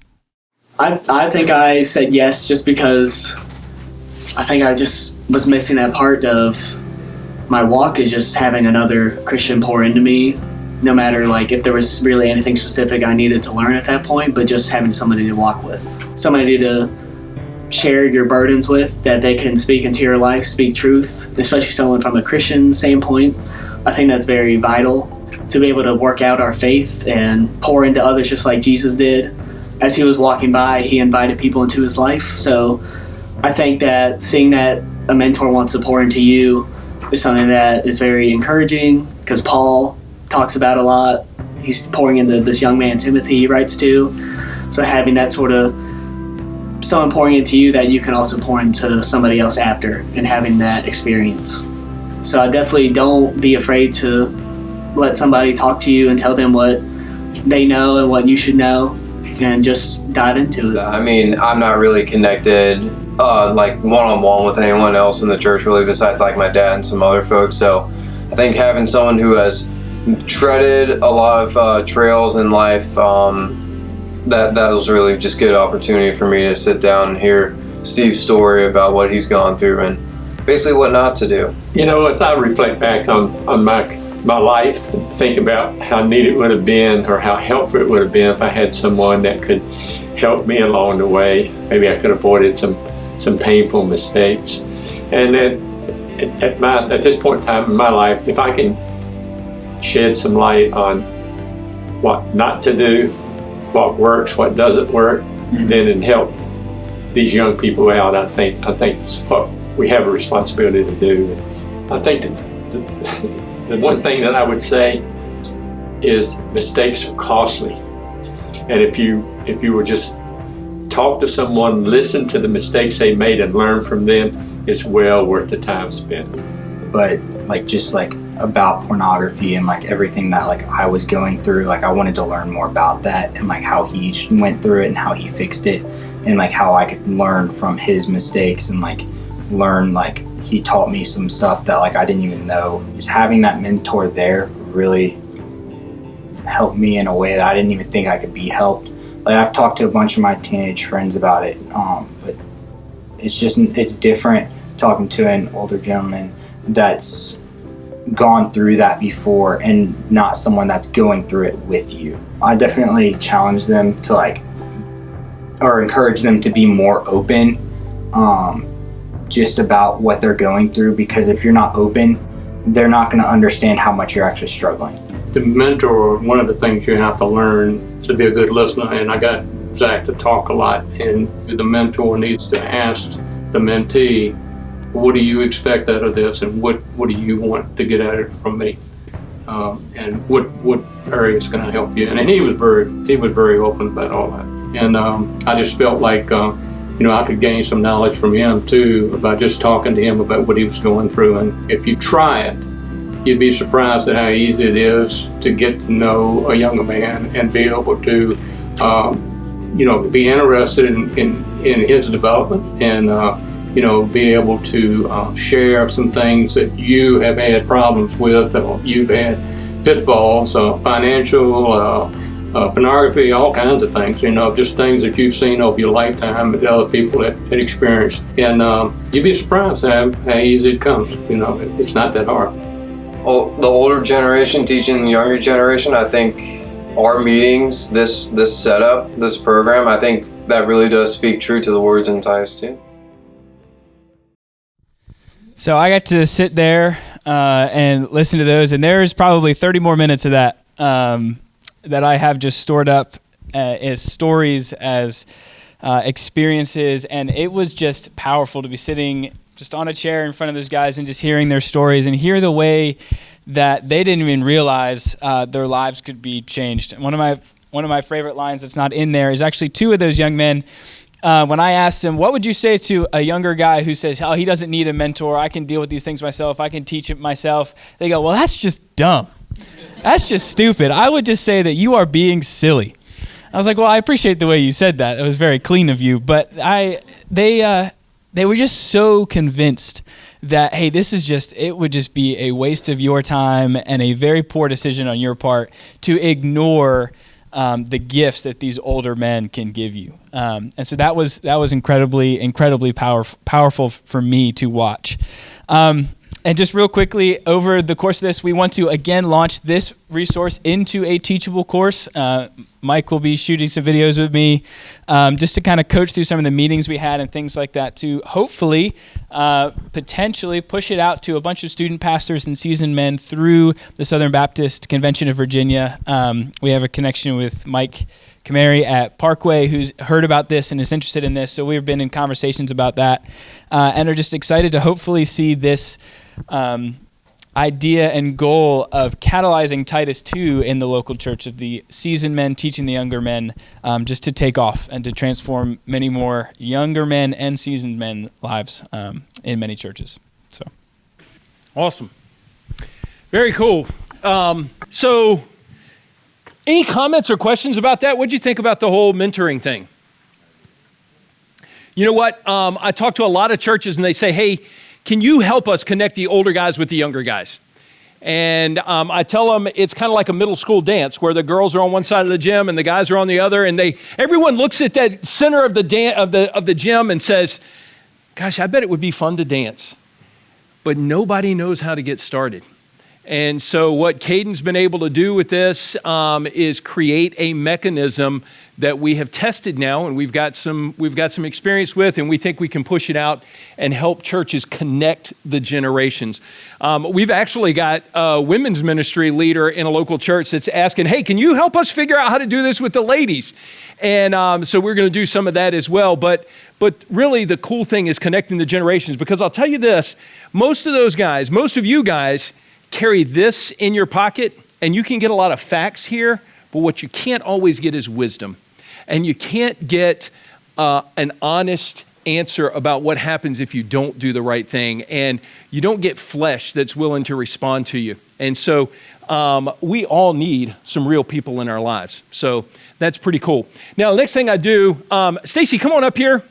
I think I said yes just because I think I just was missing that part of my walk, is just having another Christian pour into me, no matter like if there was really anything specific I needed to learn at that point, but just having somebody to walk with, somebody to share your burdens with, that they can speak into your life, speak truth, especially someone from a Christian standpoint. I think that's very vital to be able to work out our faith and pour into others just like Jesus did. As he was walking by, he invited people into his life. So I think that seeing that a mentor wants to pour into you is something that is very encouraging, because Paul talks about a lot. He's pouring into this young man, Timothy, he writes to. So having that sort of someone pouring into you that you can also pour into somebody else after, and having that experience. So I definitely don't be afraid to let somebody talk to you and tell them what they know and what you should know, and just dive into it. I mean, I'm not really connected like one-on-one with anyone else in the church really, besides like my dad and some other folks. So I think having someone who has treaded a lot of trails in life, that was really just a good opportunity for me to sit down and hear Steve's story about what he's gone through and basically what not to do. You know, as I reflect back on my life and think about how neat it would have been, or how helpful it would have been if I had someone that could help me along the way. Maybe I could have avoided some painful mistakes. And at this point in time in my life, if I can shed some light on what not to do, what works, what doesn't work, then and help these young people out, I think it's what we have a responsibility to do. I think that the one thing that I would say is mistakes are costly. And if you would just talk to someone, listen to the mistakes they made and learn from them, it's well worth the time spent. But just about pornography and everything that I was going through, I wanted to learn more about that, and how he went through it and how he fixed it, and how I could learn from his mistakes, and learn he taught me some stuff that I didn't even know. Just having that mentor there really helped me in a way that I didn't even think I could be helped. I've talked to a bunch of my teenage friends about it, but it's different talking to an older gentleman that's gone through that before, and not someone that's going through it with you. I definitely challenge them to or encourage them to be more open, just about what they're going through, because if you're not open, they're not going to understand how much you're actually struggling. The mentor, one of the things you have to learn to be a good listener, and I got Zach to talk a lot, and the mentor needs to ask the mentee, what do you expect out of this, and what do you want to get out of it from me, and what area is going to help you. And he was very open about all that, and I just felt like I could gain some knowledge from him too, about just talking to him about what he was going through. And if you try it, you'd be surprised at how easy it is to get to know a younger man and be able to be interested in his development, and be able to share some things that you have had problems with, or you've had pitfalls, financial, pornography, all kinds of things, just things that you've seen over your lifetime that other people had experienced. And you'd be surprised how easy it comes. It's not that hard. Well, the older generation teaching the younger generation, I think our meetings, this setup, this program, I think that really does speak true to the words in Titus 2. So I got to sit there and listen to those, and there's probably 30 more minutes of that that I have just stored up as stories, as experiences, and it was just powerful to be sitting just on a chair in front of those guys and just hearing their stories and hear the way that they didn't even realize their lives could be changed. One of my favorite lines that's not in there is actually two of those young men. When I asked them, what would you say to a younger guy who says, oh, he doesn't need a mentor, I can deal with these things myself, I can teach it myself, they go, well, that's just dumb. That's just stupid. I would just say that you are being silly. I was like, well, I appreciate the way you said that. It was very clean of you. But they were just so convinced that, hey, it would just be a waste of your time and a very poor decision on your part to ignore the gifts that these older men can give you. And so that was incredibly powerful for me to watch. And just real quickly, over the course of this, we want to again launch this resource into a teachable course. Mike will be shooting some videos with me just to kind of coach through some of the meetings we had and things like that to hopefully potentially push it out to a bunch of student pastors and seasoned men through the Southern Baptist Convention of Virginia. We have a connection with Mike Kamari at Parkway who's heard about this and is interested in this. So we've been in conversations about that and are just excited to hopefully see this idea and goal of catalyzing Titus 2 in the local church of the seasoned men teaching the younger men just to take off and to transform many more younger men and seasoned men lives in many churches. So awesome. Very cool. So any comments or questions about that? What'd you think about the whole mentoring thing? You know what? I talk to a lot of churches and they say, hey, can you help us connect the older guys with the younger guys? And I tell them it's kind of like a middle school dance where the girls are on one side of the gym and the guys are on the other, and everyone looks at that center of the gym and says, "Gosh, I bet it would be fun to dance," but nobody knows how to get started. And so what Kaden's been able to do with this is create a mechanism that we have tested now, and we've got some experience with, and we think we can push it out and help churches connect the generations. We've actually got a women's ministry leader in a local church that's asking, hey, can you help us figure out how to do this with the ladies? And so we're going to do some of that as well. But really the cool thing is connecting the generations, because I'll tell you this, most of you guys carry this in your pocket, and you can get a lot of facts here, but what you can't always get is wisdom. And you can't get an honest answer about what happens if you don't do the right thing. And you don't get flesh that's willing to respond to you. And so we all need some real people in our lives. So that's pretty cool. Now, the next thing I do, Stacy, come on up here.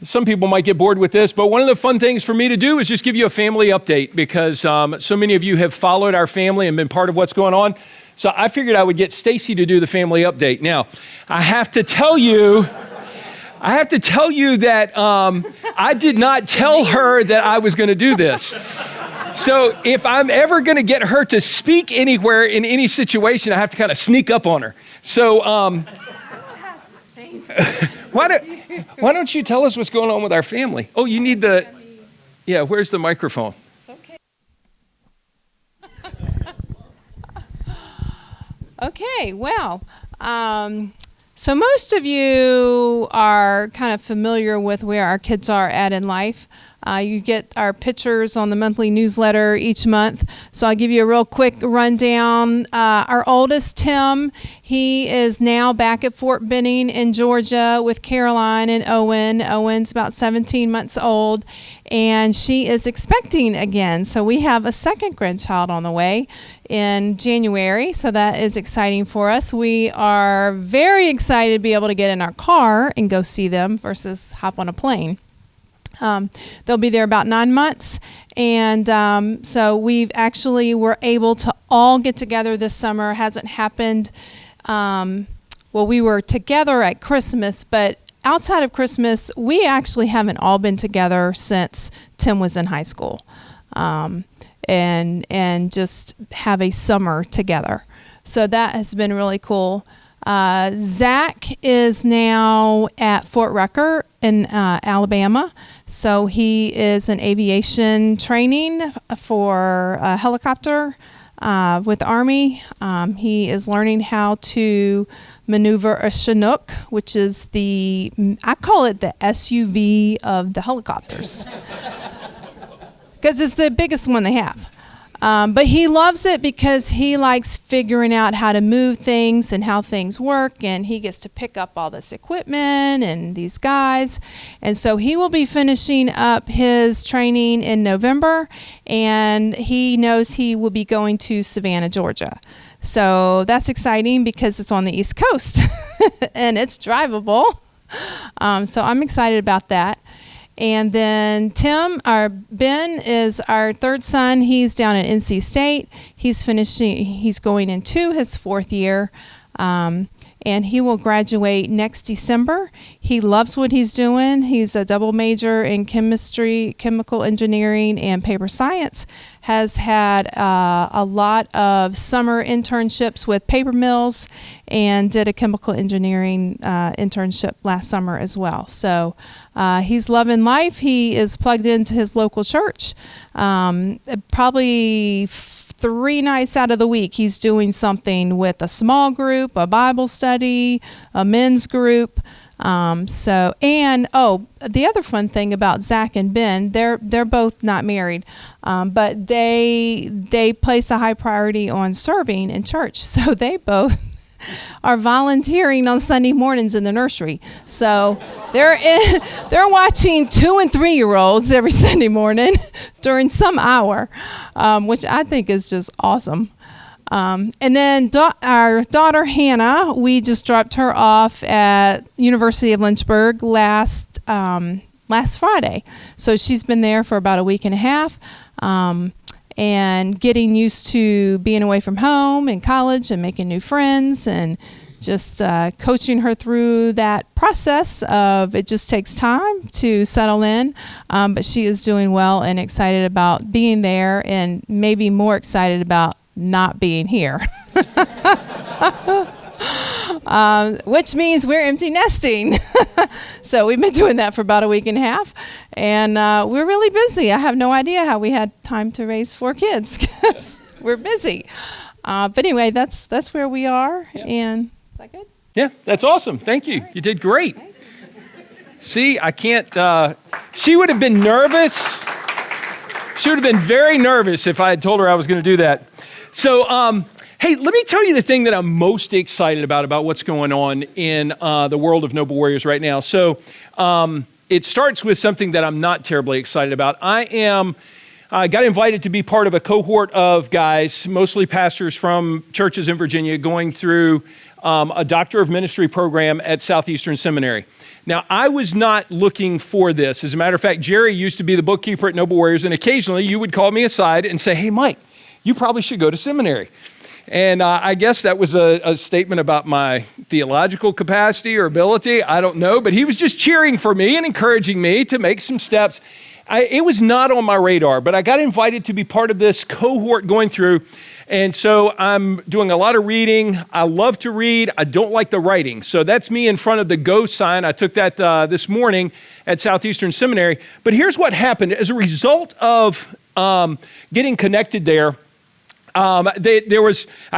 Some people might get bored with this, but one of the fun things for me to do is just give you a family update, because so many of you have followed our family and been part of what's going on. So I figured I would get Stacy to do the family update. Now, I have to tell you that I did not tell her that I was going to do this. So if I'm ever going to get her to speak anywhere in any situation, I have to kind of sneak up on her. So why don't you tell us what's going on with our family? Oh, you need where's the microphone? Okay, well, so most of you are kind of familiar with where our kids are at in life. You get our pictures on the monthly newsletter each month. So I'll give you a real quick rundown. Our oldest, Tim, he is now back at Fort Benning in Georgia with Caroline and Owen. Owen's about 17 months old, and she is expecting again. So we have a second grandchild on the way in January, so that is exciting for us. We are very excited to be able to get in our car and go see them versus hop on a plane. They'll be there about 9 months. And so we've actually were able to all get together this summer. It hasn't happened. Well, we were together at Christmas, but outside of Christmas, we actually haven't all been together since Tim was in high school. And just have a summer together. So that has been really cool. Zach is now at Fort Rucker in Alabama. So he is in aviation training for a helicopter with the Army. He is learning how to maneuver a Chinook, which is I call it the SUV of the helicopters. Because it's the biggest one they have. But he loves it because he likes figuring out how to move things and how things work, and he gets to pick up all this equipment and these guys. And so he will be finishing up his training in November, and he knows he will be going to Savannah, Georgia. So that's exciting because it's on the East Coast and it's drivable. So I'm excited about that. And then Ben is our third son. He's down at NC State. He's going into his fourth year. And he will graduate next December. He loves what he's doing. He's a double major in chemistry, chemical engineering, and paper science. Has had a lot of summer internships with paper mills and did a chemical engineering internship last summer as well. So he's loving life. He is plugged into his local church. Probably 3 nights out of the week, he's doing something with a small group, a Bible study, a men's group. The other fun thing about Zach and Ben, they're both not married, but they place a high priority on serving in church. So they both are volunteering on Sunday mornings in the nursery. So they're watching 2 and 3-year-olds every Sunday morning during some hour, which I think is just awesome. And then our daughter Hannah, we just dropped her off at University of Lynchburg last Friday. So she's been there for about a week and a half. And getting used to being away from home in college and making new friends and just coaching her through that process of it just takes time to settle in. But she is doing well and excited about being there and maybe more excited about not being here. Which means we're empty nesting. So we've been doing that for about a week and a half, and we're really busy. I have no idea how we had time to raise 4 kids because we're busy. But anyway, that's where we are. Yep. And is that good? Yeah, that's awesome. Thank you. Right. You did great. See, I can't. She would have been nervous. She would have been very nervous if I had told her I was going to do that. So. Hey, let me tell you the thing that I'm most excited about what's going on in the world of Noble Warriors right now. So it starts with something that I'm not terribly excited about. I got invited to be part of a cohort of guys, mostly pastors from churches in Virginia, going through a Doctor of Ministry program at Southeastern Seminary. Now, I was not looking for this. As a matter of fact, Jerry used to be the bookkeeper at Noble Warriors, and occasionally you would call me aside and say, hey, Mike, you probably should go to seminary. And I guess that was a statement about my theological capacity or ability. I don't know. But he was just cheering for me and encouraging me to make some steps. It was not on my radar, but I got invited to be part of this cohort going through. And so I'm doing a lot of reading. I love to read. I don't like the writing. So that's me in front of the go sign. I took that this morning at Southeastern Seminary. But here's what happened. As a result of getting connected there, I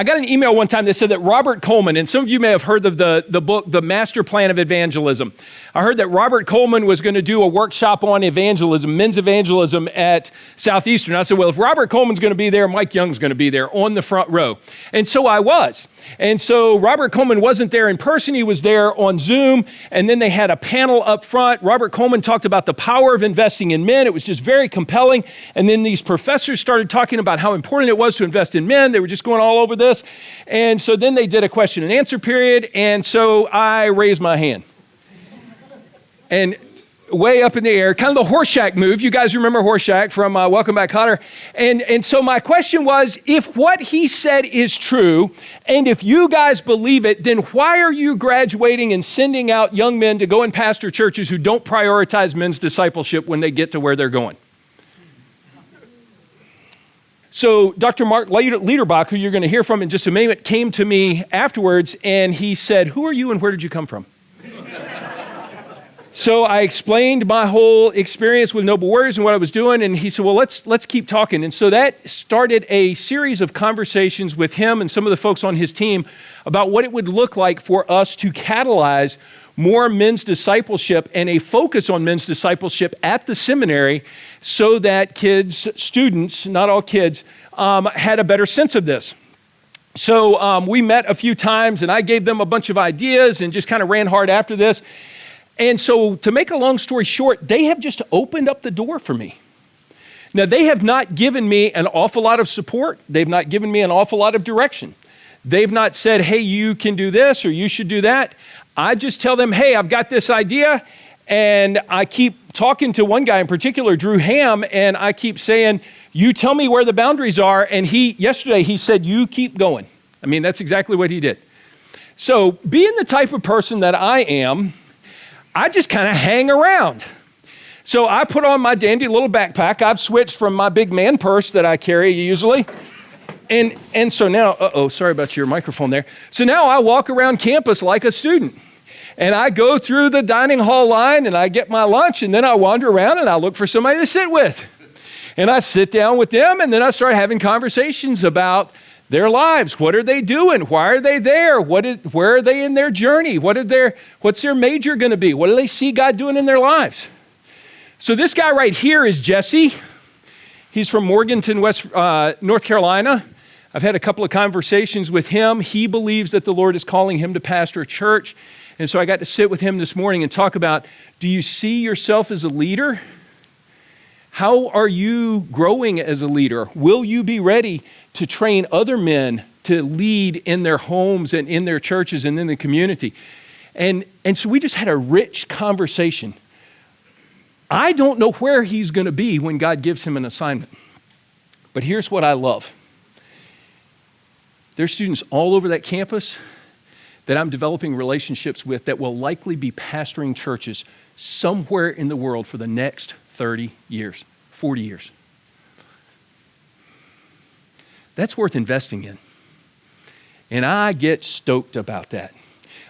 got an email one time that said that Robert Coleman, and some of you may have heard of the book, The Master Plan of Evangelism. I heard that Robert Coleman was going to do a workshop on evangelism, men's evangelism at Southeastern. I said, well, if Robert Coleman's going to be there, Mike Young's going to be there on the front row. And so I was. And so Robert Coleman wasn't there in person. He was there on Zoom. And then they had a panel up front. Robert Coleman talked about the power of investing in men. It was just very compelling. And then these professors started talking about how important it was to invest in men. They were just going all over this. And so then they did a question and answer period. And so I raised my hand. And way up in the air, kind of the Horseshack move. You guys remember Horseshack from Welcome Back, Kotter. And so my question was, if what he said is true, and if you guys believe it, then why are you graduating and sending out young men to go and pastor churches who don't prioritize men's discipleship when they get to where they're going? So Dr. Mark Liederbach, who you're going to hear from in just a moment, came to me afterwards and he said, "Who are you and where did you come from?" So I explained my whole experience with Noble Warriors and what I was doing, and he said, "Well, let's keep talking." And so that started a series of conversations with him and some of the folks on his team about what it would look like for us to catalyze more men's discipleship and a focus on men's discipleship at the seminary so that kids, students, not all kids, had a better sense of this. So we met a few times and I gave them a bunch of ideas and just kind of ran hard after this. And so to make a long story short, they have just opened up the door for me. Now, they have not given me an awful lot of support. They've not given me an awful lot of direction. They've not said, "Hey, you can do this or you should do that." I just tell them, "Hey, I've got this idea." And I keep talking to one guy in particular, Drew Ham, and I keep saying, "You tell me where the boundaries are." And yesterday he said, "You keep going." I mean, that's exactly what he did. So being the type of person that I am, I just kind of hang around. So I put on my dandy little backpack. I've switched from my big man purse that I carry usually. And so now, sorry about your microphone there. So now I walk around campus like a student. And I go through the dining hall line and I get my lunch and then I wander around and I look for somebody to sit with. And I sit down with them and then I start having conversations about their lives. What are they doing? Why are they there? Where are they in their journey? What's their major going to be? What do they see God doing in their lives? So this guy right here is Jesse. He's from Morganton, North Carolina. I've had a couple of conversations with him. He believes that the Lord is calling him to pastor a church. And so I got to sit with him this morning and talk about, do you see yourself as a leader? How are you growing as a leader? Will you be ready to train other men to lead in their homes and in their churches and in the community? And so we just had a rich conversation. I don't know where he's going to be when God gives him an assignment. But here's what I love. There's students all over that campus that I'm developing relationships with that will likely be pastoring churches somewhere in the world for the next 30 years, 40 years. That's worth investing in. And I get stoked about that.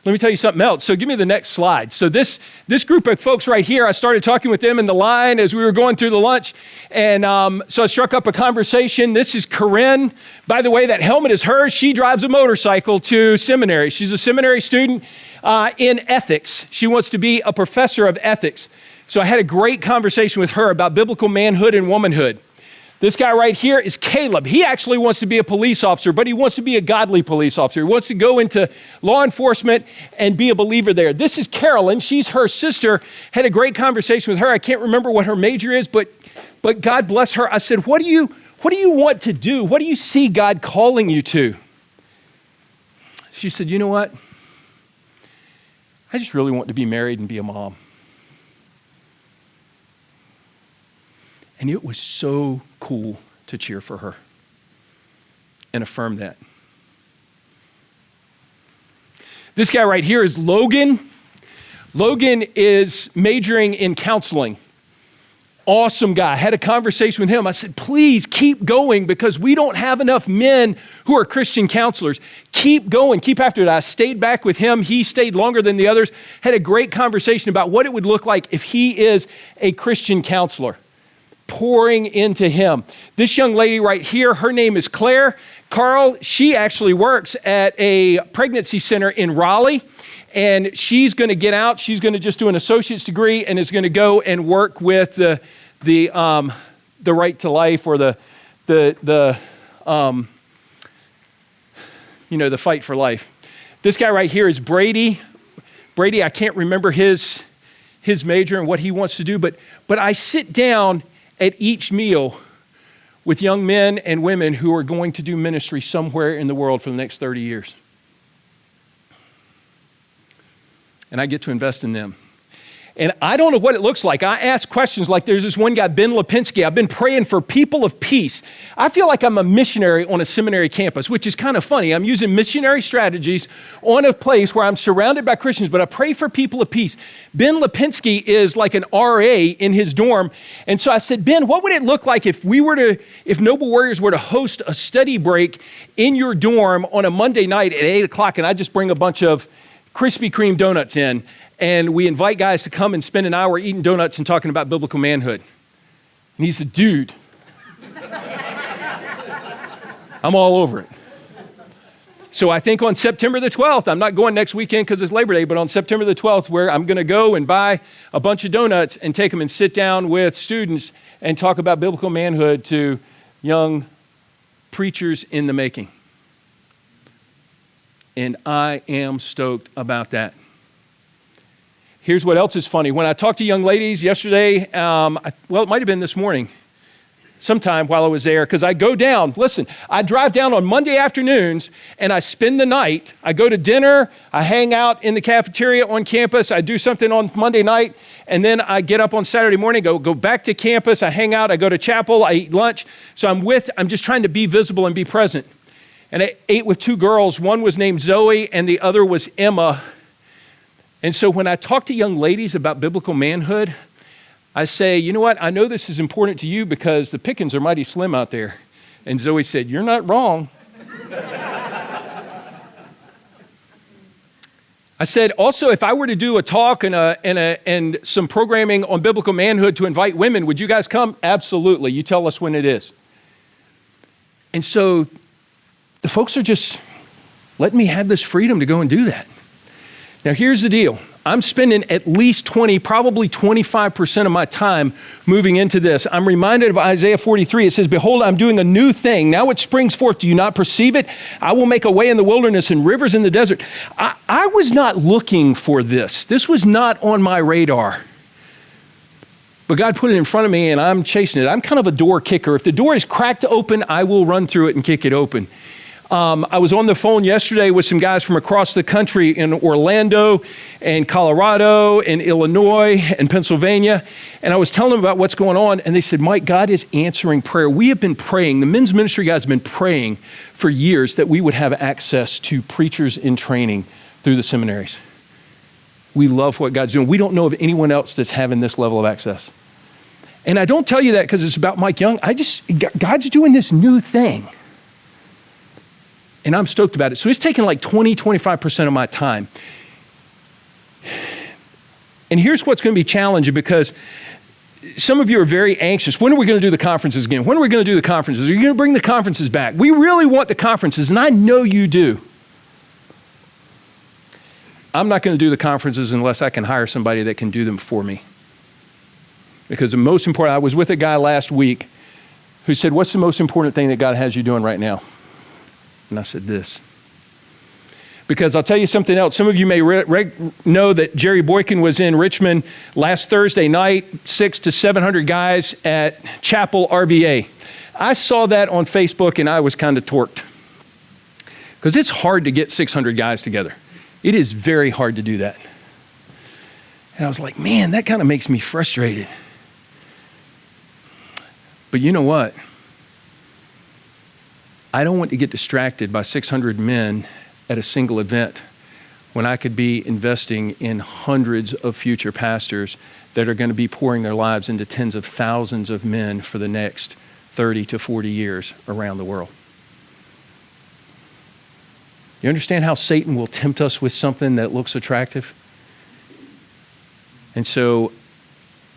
Let me tell you something else. So give me the next slide. So this group of folks right here, I started talking with them in the line as we were going through the lunch. And so I struck up a conversation. This is Corinne. By the way, that helmet is hers. She drives a motorcycle to seminary. She's a seminary student in ethics. She wants to be a professor of ethics. So I had a great conversation with her about biblical manhood and womanhood. This guy right here is Caleb. He actually wants to be a police officer, but he wants to be a godly police officer. He wants to go into law enforcement and be a believer there. This is Carolyn. She's her sister. Had a great conversation with her. I can't remember what her major is, but God bless her. I said, what do you want to do? What do you see God calling you to? She said, "You know what? I just really want to be married and be a mom." And it was so cool to cheer for her and affirm that. This guy right here is Logan. Logan is majoring in counseling. Awesome guy. I had a conversation with him. I said, "Please keep going because we don't have enough men who are Christian counselors. Keep going, keep after it." I stayed back with him. He stayed longer than the others. Had a great conversation about what it would look like if he is a Christian counselor. Pouring into him. This young lady right here, her name is Claire. Carl, she actually works at a pregnancy center in Raleigh, and she's going to get out. She's going to just do an associate's degree and is going to go and work with the right to life or the fight for life. This guy right here is Brady. Brady, I can't remember his major and what he wants to do, but I sit down at each meal with young men and women who are going to do ministry somewhere in the world for the next 30 years. And I get to invest in them. And I don't know what it looks like. I ask questions like there's this one guy, Ben Lipinski. I've been praying for people of peace. I feel like I'm a missionary on a seminary campus, which is kind of funny. I'm using missionary strategies on a place where I'm surrounded by Christians, but I pray for people of peace. Ben Lipinski is like an RA in his dorm. And so I said, Ben, what would it look like if Noble Warriors were to host a study break in your dorm on a Monday night at 8 o'clock, and I just bring a bunch of Krispy Kreme donuts in, and we invite guys to come and spend an hour eating donuts and talking about biblical manhood. And he said, dude, I'm all over it. So I think on September the 12th, I'm not going next weekend because it's Labor Day, but on September the 12th, where I'm going to go and buy a bunch of donuts and take them and sit down with students and talk about biblical manhood to young preachers in the making. And I am stoked about that. Here's what else is funny. When I talked to young ladies yesterday, it might have been this morning, sometime while I was there, because I go down. Listen, I drive down on Monday afternoons, and I spend the night. I go to dinner. I hang out in the cafeteria on campus. I do something on Monday night, and then I get up on Saturday morning, go back to campus. I hang out. I go to chapel. I eat lunch. So I'm just trying to be visible and be present. And I ate with two girls. One was named Zoe, and the other was Emma. And so when I talk to young ladies about biblical manhood, I say, you know what? I know this is important to you because the pickings are mighty slim out there. And Zoe said, you're not wrong. I said, also, if I were to do a talk and some programming on biblical manhood to invite women, would you guys come? Absolutely. You tell us when it is. And so the folks are just letting me have this freedom to go and do that. Now, here's the deal. I'm spending at least 20, probably 25% of my time moving into this. I'm reminded of Isaiah 43. It says, behold, I'm doing a new thing. Now it springs forth. Do you not perceive it? I will make a way in the wilderness and rivers in the desert. I was not looking for this. This was not on my radar. But God put it in front of me, and I'm chasing it. I'm kind of a door kicker. If the door is cracked open, I will run through it and kick it open. I was on the phone yesterday with some guys from across the country in Orlando and Colorado and Illinois and Pennsylvania, and I was telling them about what's going on, and they said, Mike, God is answering prayer. We have been praying, the men's ministry guys have been praying for years that we would have access to preachers in training through the seminaries. We love what God's doing. We don't know of anyone else that's having this level of access. And I don't tell you that because it's about Mike Young. God's doing this new thing. And I'm stoked about it. So it's taken like 20, 25% of my time. And here's what's going to be challenging, because some of you are very anxious. When are we going to do the conferences again? When are we going to do the conferences? Are you going to bring the conferences back? We really want the conferences, and I know you do. I'm not going to do the conferences unless I can hire somebody that can do them for me. Because the most important, I was with a guy last week who said, what's the most important thing that God has you doing right now? And I said this. Because I'll tell you something else. Some of you may know that Jerry Boykin was in Richmond last Thursday night, 600 to 700 guys at Chapel RVA. I saw that on Facebook and I was kind of torqued. Because it's hard to get 600 guys together. It is very hard to do that. And I was like, man, that kind of makes me frustrated. But you know what? I don't want to get distracted by 600 men at a single event when I could be investing in hundreds of future pastors that are going to be pouring their lives into tens of thousands of men for the next 30 to 40 years around the world. You understand how Satan will tempt us with something that looks attractive? And so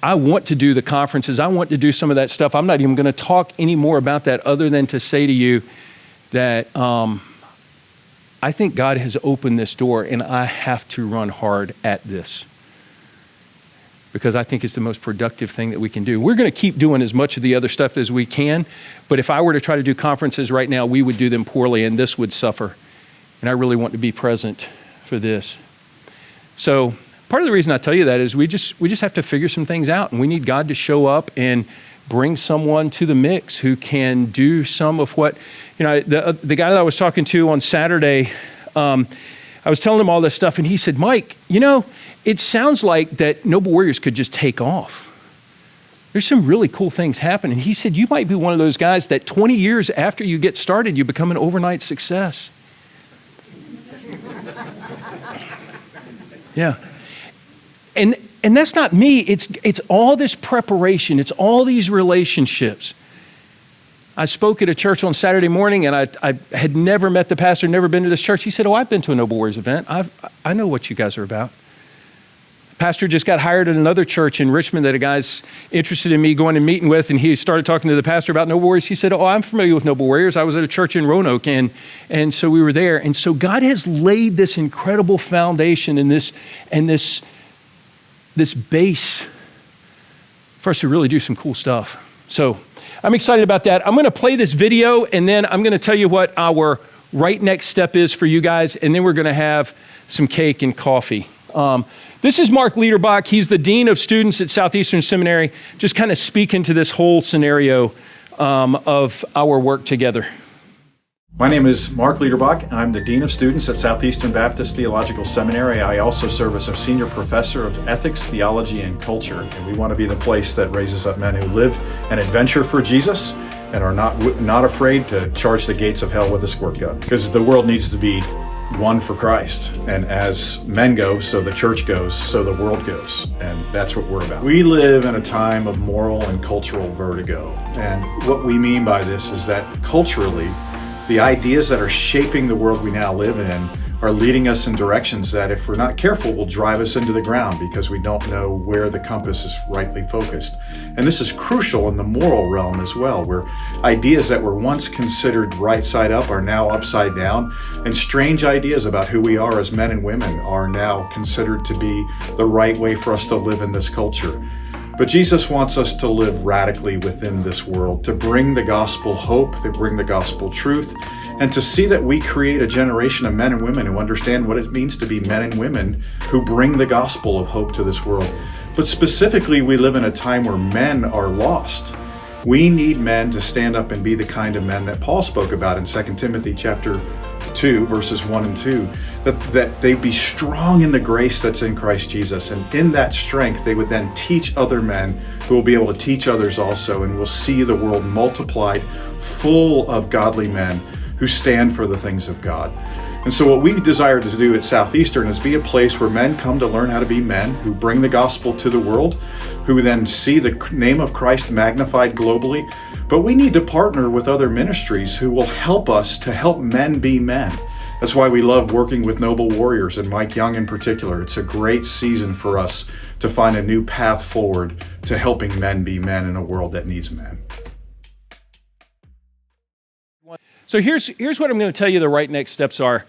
I want to do the conferences. I want to do some of that stuff. I'm not even going to talk any more about that other than to say to you that I think God has opened this door, and I have to run hard at this because I think it's the most productive thing that we can do. We're going to keep doing as much of the other stuff as we can, but if I were to try to do conferences right now, we would do them poorly, and this would suffer. And I really want to be present for this. So part of the reason I tell you that is we just have to figure some things out, and we need God to show up and bring someone to the mix who can do some of what, the guy that I was talking to on Saturday, I was telling him all this stuff, and he said, Mike, it sounds like that Noble Warriors could just take off. There's some really cool things happening. He said, you might be one of those guys that 20 years after you get started, you become an overnight success. Yeah. And that's not me. It's all this preparation. It's all these relationships. I spoke at a church on Saturday morning, and I had never met the pastor, never been to this church. He said, I've been to a Noble Warriors event. I know what you guys are about. Pastor just got hired at another church in Richmond that a guy's interested in me going and meeting with, and he started talking to the pastor about Noble Warriors. He said, I'm familiar with Noble Warriors. I was at a church in Roanoke, and so we were there. And so God has laid this incredible foundation and this base for us to really do some cool stuff. So I'm excited about that. I'm going to play this video, and then I'm going to tell you what our right next step is for you guys, and then we're going to have some cake and coffee. This is Mark Liederbach. He's the Dean of Students at Southeastern Seminary, just kind of speaking to this whole scenario of our work together. My name is Mark Liederbach. I'm the Dean of Students at Southeastern Baptist Theological Seminary. I also serve as a Senior Professor of Ethics, Theology, and Culture. And we want to be the place that raises up men who live an adventure for Jesus and are not afraid to charge the gates of hell with a squirt gun. Because the world needs to be one for Christ. And as men go, so the church goes, so the world goes. And that's what we're about. We live in a time of moral and cultural vertigo. And what we mean by this is that culturally, the ideas that are shaping the world we now live in are leading us in directions that, if we're not careful, will drive us into the ground because we don't know where the compass is rightly focused. And this is crucial in the moral realm as well, where ideas that were once considered right side up are now upside down, and strange ideas about who we are as men and women are now considered to be the right way for us to live in this culture. But Jesus wants us to live radically within this world, to bring the gospel hope, to bring the gospel truth, and to see that we create a generation of men and women who understand what it means to be men and women who bring the gospel of hope to this world. But specifically, we live in a time where men are lost. We need men to stand up and be the kind of men that Paul spoke about in 2 Timothy chapter 2, verses 1 and 2, that they be strong in the grace that's in Christ Jesus. And in that strength, they would then teach other men who will be able to teach others also. And we'll see the world multiplied, full of godly men who stand for the things of God. And so what we desire to do at Southeastern is be a place where men come to learn how to be men, who bring the gospel to the world, who then see the name of Christ magnified globally. But we need to partner with other ministries who will help us to help men be men. That's why we love working with Noble Warriors, and Mike Young in particular. It's a great season for us to find a new path forward to helping men be men in a world that needs men. So here's what I'm going to tell you the right next steps are.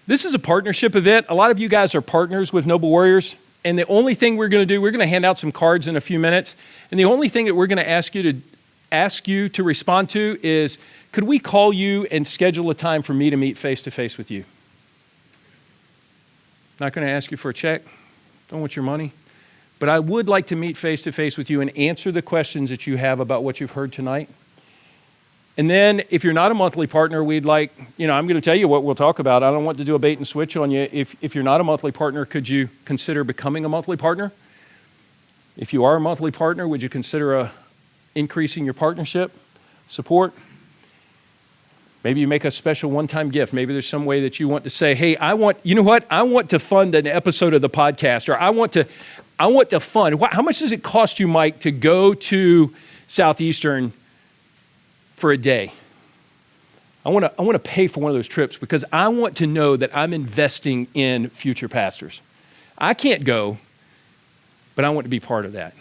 This is a partnership event. A lot of you guys are partners with Noble Warriors, and the only thing we're going to do, we're going to hand out some cards in a few minutes, and the only thing that we're going to ask you to respond to is, could we call you and schedule a time for me to meet face-to-face with you? Not going to ask you for a check. Don't want your money. But I would like to meet face-to-face with you and answer the questions that you have about what you've heard tonight. And then if you're not a monthly partner, we'd like, I'm going to tell you what we'll talk about. I don't want to do a bait and switch on you. If you're not a monthly partner, could you consider becoming a monthly partner? If you are a monthly partner, would you consider increasing your partnership support? Maybe you make a special one-time gift. Maybe there's some way that you want to say, hey, I want to fund an episode of the podcast, or I want to fund. How much does it cost you, Mike, to go to Southeastern for a day? I want to pay for one of those trips because I want to know that I'm investing in future pastors. I can't go, but I want to be part of that.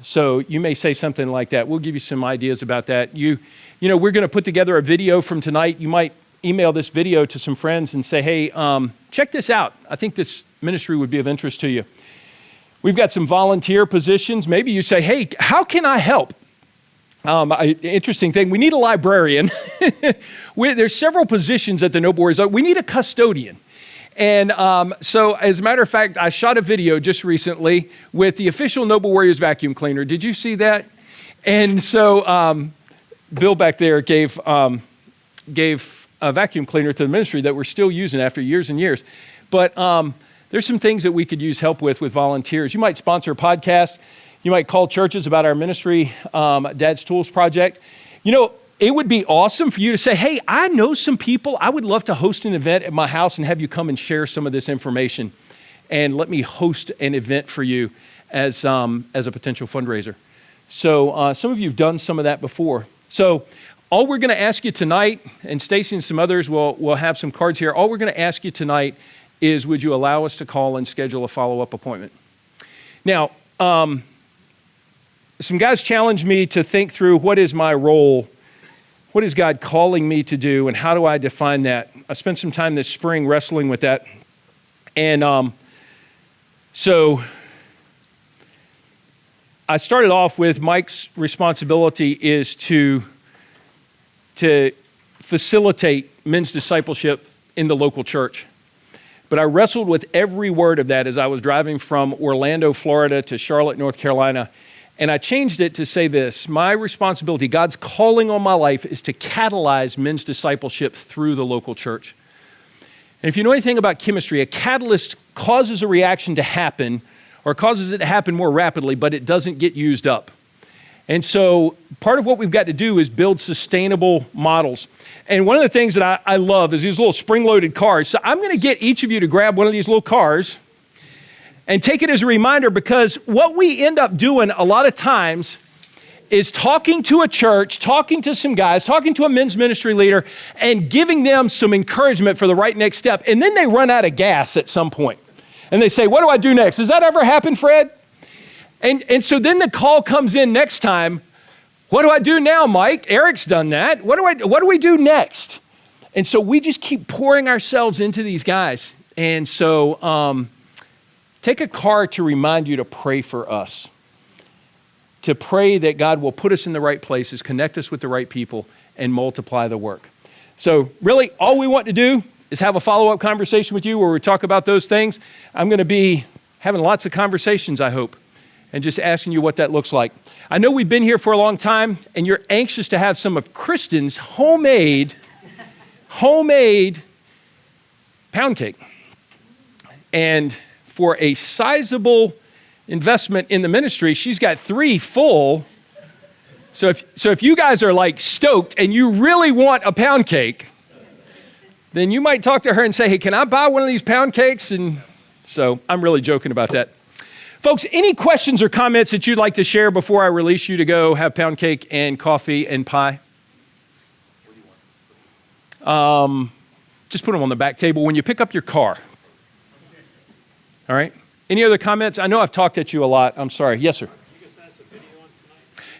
So you may say something like that. We'll give you some ideas about that. We're going to put together a video from tonight. You might email this video to some friends and say, hey, check this out. I think this ministry would be of interest to you. We've got some volunteer positions. Maybe you say, hey, how can I help? Interesting thing, we need a librarian. There's several positions at the Noble Warriors. We need a custodian. And so as a matter of fact, I shot a video just recently with the official Noble Warriors vacuum cleaner. Did you see that? And so Bill back there gave a vacuum cleaner to the ministry that we're still using after years and years. But there's some things that we could use help with volunteers. You might sponsor a podcast. You might call churches about our ministry, Dad's Tools Project. You know, it would be awesome for you to say, hey, I know some people. I would love to host an event at my house and have you come and share some of this information. And let me host an event for you as a potential fundraiser. So some of you have done some of that before. So all we're going to ask you tonight, and Stacy and some others will have some cards here. All we're going to ask you tonight is, would you allow us to call and schedule a follow-up appointment? Now, some guys challenged me to think through, what is my role? What is God calling me to do, and how do I define that? I spent some time this spring wrestling with that. And so I started off with Mike's responsibility is to facilitate men's discipleship in the local church. But I wrestled with every word of that as I was driving from Orlando, Florida to Charlotte, North Carolina. And I changed it to say this: my responsibility, God's calling on my life, is to catalyze men's discipleship through the local church. And if you know anything about chemistry, a catalyst causes a reaction to happen, or causes it to happen more rapidly, but it doesn't get used up. And so part of what we've got to do is build sustainable models. And one of the things that I love is these little spring-loaded cars. So I'm going to get each of you to grab one of these little cars and take it as a reminder, because what we end up doing a lot of times is talking to a church, talking to some guys, talking to a men's ministry leader, and giving them some encouragement for the right next step. And then they run out of gas at some point. And they say, what do I do next? Does that ever happen, Fred? And so then the call comes in next time. What do I do now, Mike? Eric's done that. What do we do next? And so we just keep pouring ourselves into these guys. And so take a card to remind you to pray for us, to pray that God will put us in the right places, connect us with the right people, and multiply the work. So really, all we want to do is have a follow-up conversation with you where we talk about those things. I'm going to be having lots of conversations, I hope, and just asking you what that looks like. I know we've been here for a long time, and you're anxious to have some of Kristen's homemade pound cake. And for a sizable investment in the ministry, she's got 3 full. So if you guys are like stoked and you really want a pound cake, then you might talk to her and say, hey, can I buy one of these pound cakes? And so I'm really joking about that. Folks, any questions or comments that you'd like to share before I release you to go have pound cake and coffee and pie? Just put them on the back table when you pick up your car. All right? Any other comments? I know I've talked at you a lot. I'm sorry. Yes, sir.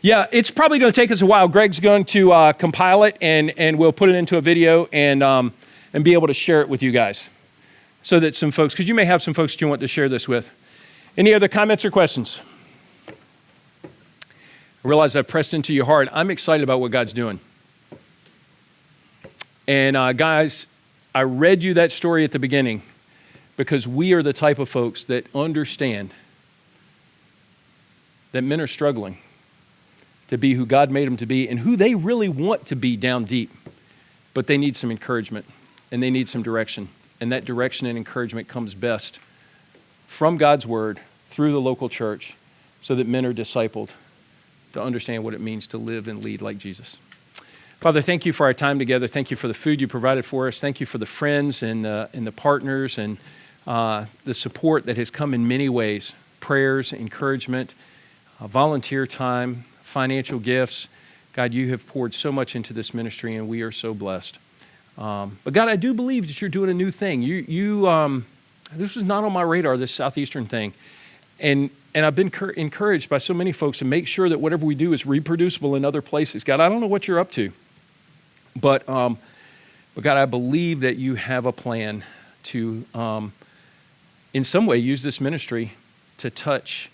Yeah, it's probably going to take us a while. Greg's going to compile it, and we'll put it into a video and be able to share it with you guys, so that some folks, because you may have some folks that you want to share this with. Any other comments or questions? I realize I've pressed into you hard. I'm excited about what God's doing. And guys, I read you that story at the beginning because we are the type of folks that understand that men are struggling to be who God made them to be and who they really want to be down deep. But they need some encouragement and they need some direction. And that direction and encouragement comes best from God's word through the local church, so that men are discipled to understand what it means to live and lead like Jesus. Father, thank you for our time together. Thank you for the food you provided for us. Thank you for the friends and the partners and the support that has come in many ways: prayers, encouragement, volunteer time, financial gifts. God, you have poured so much into this ministry, and we are so blessed. But God, I do believe that you're doing a new thing. This was not on my radar, this Southeastern thing. And I've been encouraged by so many folks to make sure that whatever we do is reproducible in other places. God, I don't know what you're up to, but God, I believe that you have a plan to, in some way, use this ministry to touch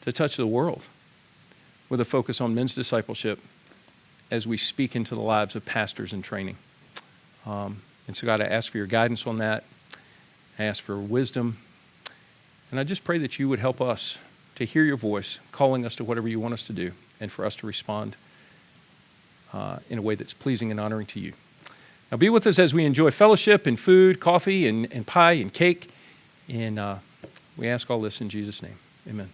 the world with a focus on men's discipleship as we speak into the lives of pastors in training. And so, God, I ask for your guidance on that. I ask for wisdom. And I just pray that you would help us to hear your voice, calling us to whatever you want us to do, and for us to respond in a way that's pleasing and honoring to you. Now be with us as we enjoy fellowship and food, coffee and pie and cake. And we ask all this in Jesus' name. Amen.